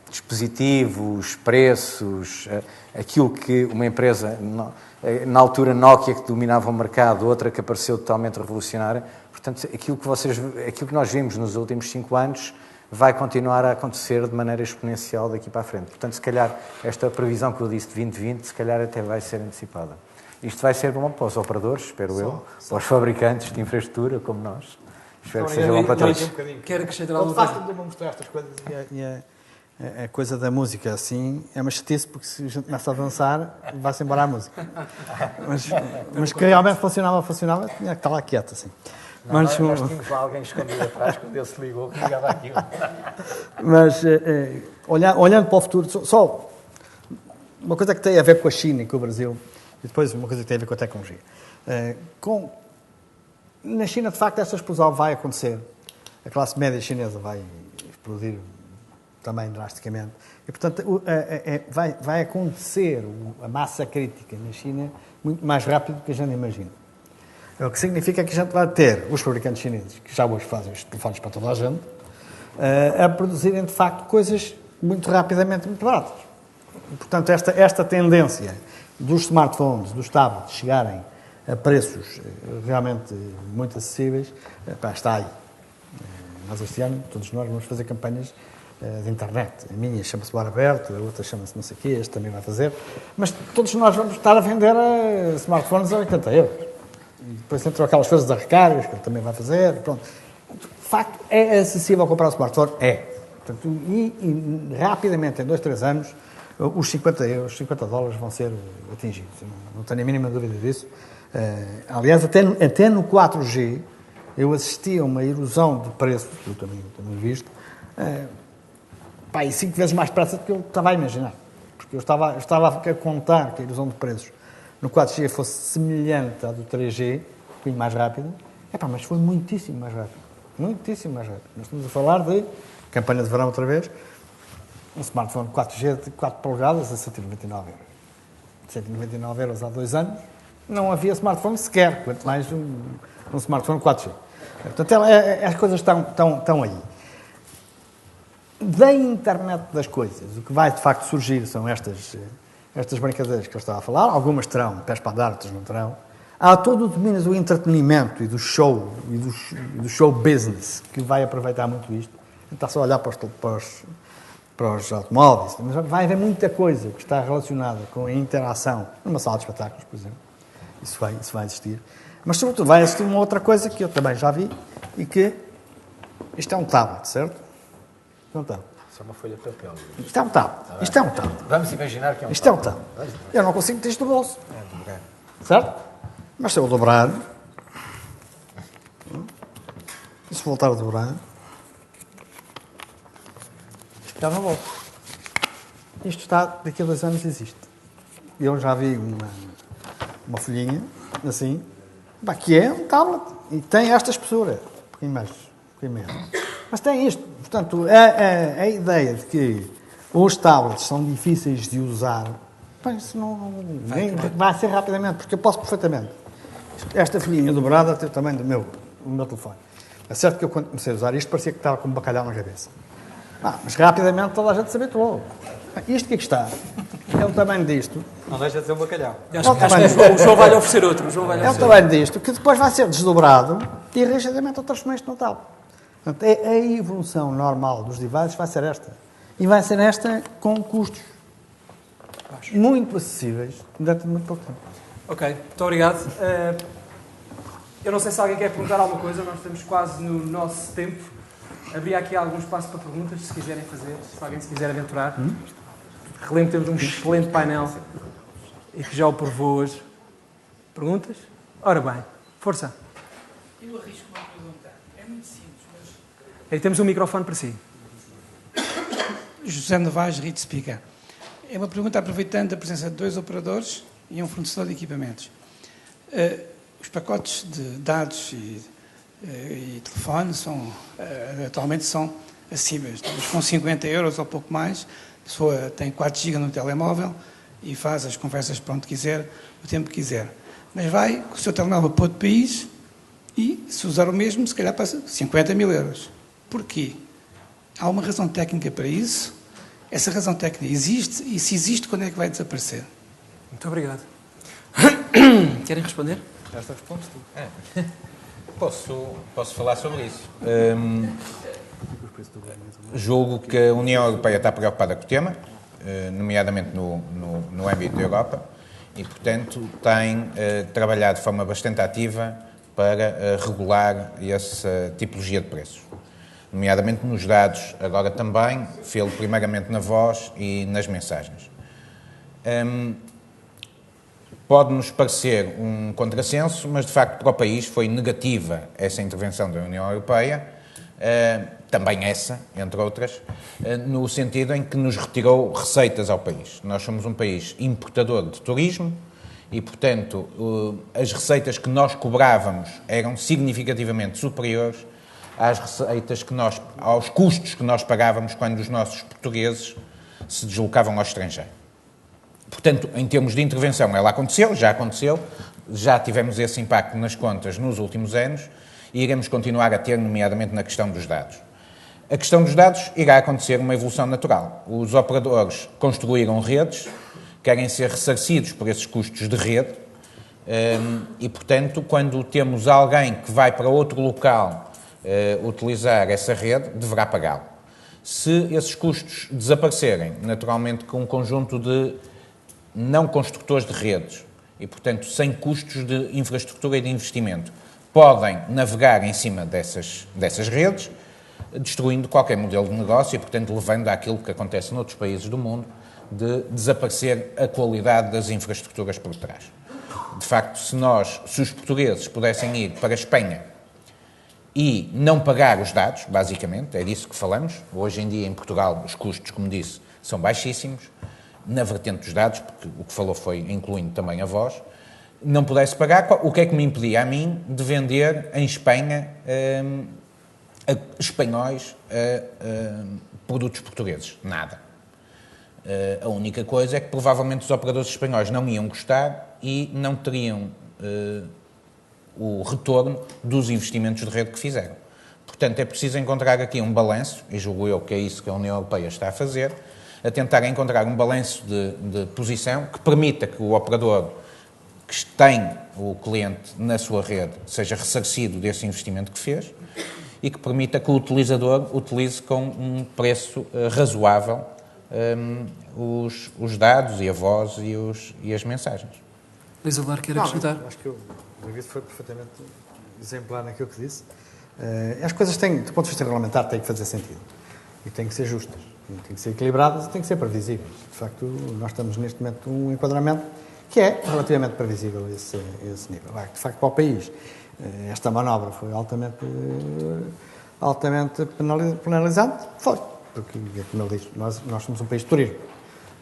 dispositivos, preços, aquilo que uma empresa, na altura Nokia, que dominava o mercado, outra que apareceu totalmente revolucionária. Portanto, aquilo que nós vimos nos últimos 5 anos vai continuar a acontecer de maneira exponencial daqui para a frente. Portanto, se calhar, esta previsão que eu disse de 2020, se calhar até vai ser antecipada. Isto vai ser bom para os operadores, espero eu, para os fabricantes de infraestrutura, como nós. Espero que seja bom para todos. Quero acrescentar alguma coisa? De mostrar estas coisas a coisa da música, assim, é uma chatice, porque se a gente começa a dançar, vai-se embora a música. Mas que realmente funcionava, tinha que estar lá quieto, assim. Nós tínhamos lá alguém escondido atrás, quando ele se ligou, que ligava aquilo. Mas, olhando para o futuro, só uma coisa que tem a ver com a China e com o Brasil, e depois uma coisa que tem a ver com a tecnologia. Na China, de facto, esta explosão vai acontecer. A classe média chinesa vai explodir também drasticamente. E, portanto, vai acontecer a massa crítica na China muito mais rápido do que a gente imagina. O que significa que a gente vai ter os fabricantes chineses, que já hoje fazem os telefones para toda a gente, a produzirem, de facto, coisas muito rapidamente muito baratas. E, portanto, esta tendência dos smartphones, dos tablets, chegarem a preços realmente muito acessíveis, está aí. Nós este ano, todos nós, vamos fazer campanhas de internet. A minha chama-se Bar Aberto, a outra chama-se não sei o quê, este também vai fazer. Mas todos nós vamos estar a vender smartphones a 80 euros. E depois entram aquelas coisas da recargas, que ele também vai fazer. Pronto. De facto, é acessível comprar um smartphone? É. Portanto, e rapidamente, em 2, 3 anos, os 50 euros, os 50 dólares vão ser atingidos. Não tenho a mínima dúvida disso. Aliás, até no 4G, eu assisti a uma erosão de preços, que eu também visto, e 5 vezes mais depressa do que eu estava a imaginar. Porque eu estava a contar que a erosão de preços no 4G fosse semelhante à do 3G, um pouquinho mais rápida, mas foi muitíssimo mais rápido. Muitíssimo mais rápido. Nós estamos a falar de campanha de verão outra vez, um smartphone 4G de 4 polegadas a 199 euros. 199 euros há 2 anos, não havia smartphone sequer, quanto mais um smartphone 4G. Portanto, as coisas estão aí. Da internet das coisas, o que vai de facto surgir são estas brincadeiras que eu estava a falar. Algumas terão pés para andar, outras não terão. Há todo o domínio do entretenimento e do show, e do show business, que vai aproveitar muito isto. Não está só a olhar para os automóveis, mas vai haver muita coisa que está relacionada com a interação numa sala de espetáculos, por exemplo. Isso vai existir. Mas, sobretudo, vai existir uma outra coisa que eu também já vi, e que isto é um tablet, certo? Não está. Isso é uma folha de papel. Isto é um tablet. Isto é um tablet. Vamos imaginar que é um Isto é um tablet. Eu não consigo ter isto no bolso. Certo? Mas se eu dobrar, e se voltar a dobrar, isto está no bolso. Isto está, daqui a 2 anos existe. Eu já vi uma folhinha, assim, que é um tablet, e tem esta espessura. Um pouquinho mais, Mas tem isto. Portanto, a ideia de que os tablets são difíceis de usar, isso vai ser rapidamente, porque eu posso perfeitamente. Esta folhinha dobrada tem o tamanho do meu telefone. É certo que eu, quando comecei a usar isto, parecia que estava com um bacalhau na cabeça. Mas rapidamente toda a gente se habituou. Isto que está é o tamanho disto. Não deixa de ser um bacalhau. O João vai-lhe oferecer outro. É o tamanho disto, que depois vai ser desdobrado e rigidamente transformado no tablet. Portanto, a evolução normal dos devices vai ser esta. E vai ser esta com custos muito acessíveis dentro de muito pouco tempo. Ok, muito obrigado. Eu não sei se alguém quer perguntar alguma coisa, nós estamos quase no nosso tempo. Abria aqui algum espaço para perguntas, se quiserem fazer, se alguém se quiser aventurar. Relembro que temos um excelente painel e que já o provou hoje. Perguntas? Ora bem, força. Eu arrisco uma pergunta. É muito simples, mas... Aí temos um microfone para si. José Novaes, RIT Speaker. É uma pergunta aproveitando a presença de 2 operadores e um fornecedor de equipamentos. Os pacotes de dados e telefone atualmente são acessíveis. Talvez com 50 euros ou pouco mais, a pessoa tem 4 GB no telemóvel e faz as conversas para onde quiser, o tempo que quiser. Mas vai com o seu telemóvel para outro país e, se usar o mesmo, se calhar passa 50 mil euros. Porquê? Há uma razão técnica para isso? Essa razão técnica existe? E se existe, quando é que vai desaparecer? Muito obrigado. Querem responder? Esta respondes tu. Posso falar sobre isso. Julgo que a União Europeia está preocupada com o tema, nomeadamente no âmbito da Europa, e, portanto, tem trabalhado de forma bastante ativa para regular essa tipologia de preços. Nomeadamente nos dados, agora também, fê-lo primeiramente na voz e nas mensagens. Pode-nos parecer um contrassenso, mas de facto para o país foi negativa essa intervenção da União Europeia, também essa, entre outras, no sentido em que nos retirou receitas ao país. Nós somos um país importador de turismo e, portanto, as receitas que nós cobrávamos eram significativamente superiores às receitas aos custos que nós pagávamos quando os nossos portugueses se deslocavam ao estrangeiro. Portanto, em termos de intervenção, ela aconteceu, já tivemos esse impacto nas contas nos últimos anos e iremos continuar a ter, nomeadamente na questão dos dados. A questão dos dados irá acontecer uma evolução natural. Os operadores construíram redes, querem ser ressarcidos por esses custos de rede e, portanto, quando temos alguém que vai para outro local utilizar essa rede, deverá pagá-lo. Se esses custos desaparecerem, naturalmente com um conjunto de não construtores de redes e, portanto, sem custos de infraestrutura e de investimento, podem navegar em cima dessas redes, destruindo qualquer modelo de negócio e, portanto, levando àquilo que acontece noutros países do mundo, de desaparecer a qualidade das infraestruturas por trás. De facto, se os portugueses pudessem ir para a Espanha e não pagar os dados, basicamente, é disso que falamos. Hoje em dia, em Portugal, os custos, como disse, são baixíssimos, na vertente dos dados, porque o que falou foi incluindo também a voz, não pudesse pagar, o que é que me impedia a mim de vender em Espanha a espanhóis produtos portugueses? Nada. A única coisa é que provavelmente os operadores espanhóis não iam gostar e não teriam o retorno dos investimentos de rede que fizeram. Portanto, é preciso encontrar aqui um balanço, e julgo eu que é isso que a União Europeia está a fazer, a tentar encontrar um balanço de posição que permita que o operador que tem o cliente na sua rede seja ressarcido desse investimento que fez e que permita que o utilizador utilize com um preço razoável os dados e a voz e as mensagens. Luís Avelar, quer acrescentar? Acho que o David foi perfeitamente exemplar naquilo que disse. As coisas têm, do ponto de vista regulamentar, têm que fazer sentido. E têm que ser justas. Têm que ser equilibradas e têm que ser previsíveis. De facto, nós estamos neste momento num enquadramento que é relativamente previsível esse nível. De facto, para o país, esta manobra foi altamente penalizante. Foi. Porque, como ele diz, nós somos um país de turismo.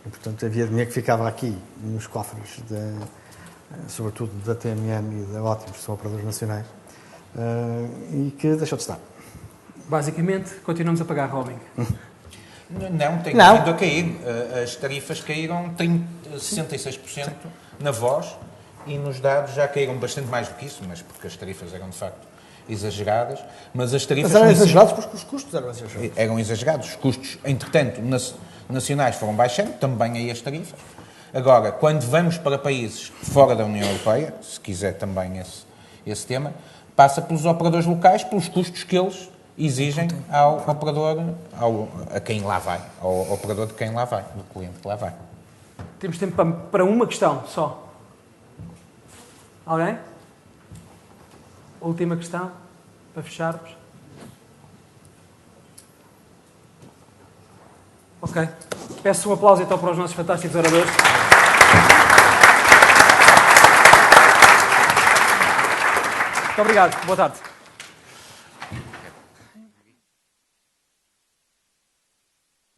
E, portanto, havia dinheiro que ficava aqui nos cofres, sobretudo da TMN e da Ótimos, que são operadores nacionais, e que deixou de estar. Basicamente, continuamos a pagar roaming. Não, tem vindo a cair. As tarifas caíram 66% na voz e nos dados já caíram bastante mais do que isso, mas porque as tarifas eram, de facto, exageradas. Mas as tarifas... Mas eram exagerados porque os custos eram exagerados. Eram exagerados. Os custos, entretanto, nacionais foram baixando, também aí as tarifas. Agora, quando vamos para países fora da União Europeia, se quiser também esse tema, passa pelos operadores locais, pelos custos que eles exigem ao operador, a quem lá vai, ao operador de quem lá vai, do cliente que lá vai. Temos tempo para uma questão só. Alguém? Última questão, para fecharmos. Ok. Peço um aplauso então para os nossos fantásticos oradores. Muito obrigado. Boa tarde.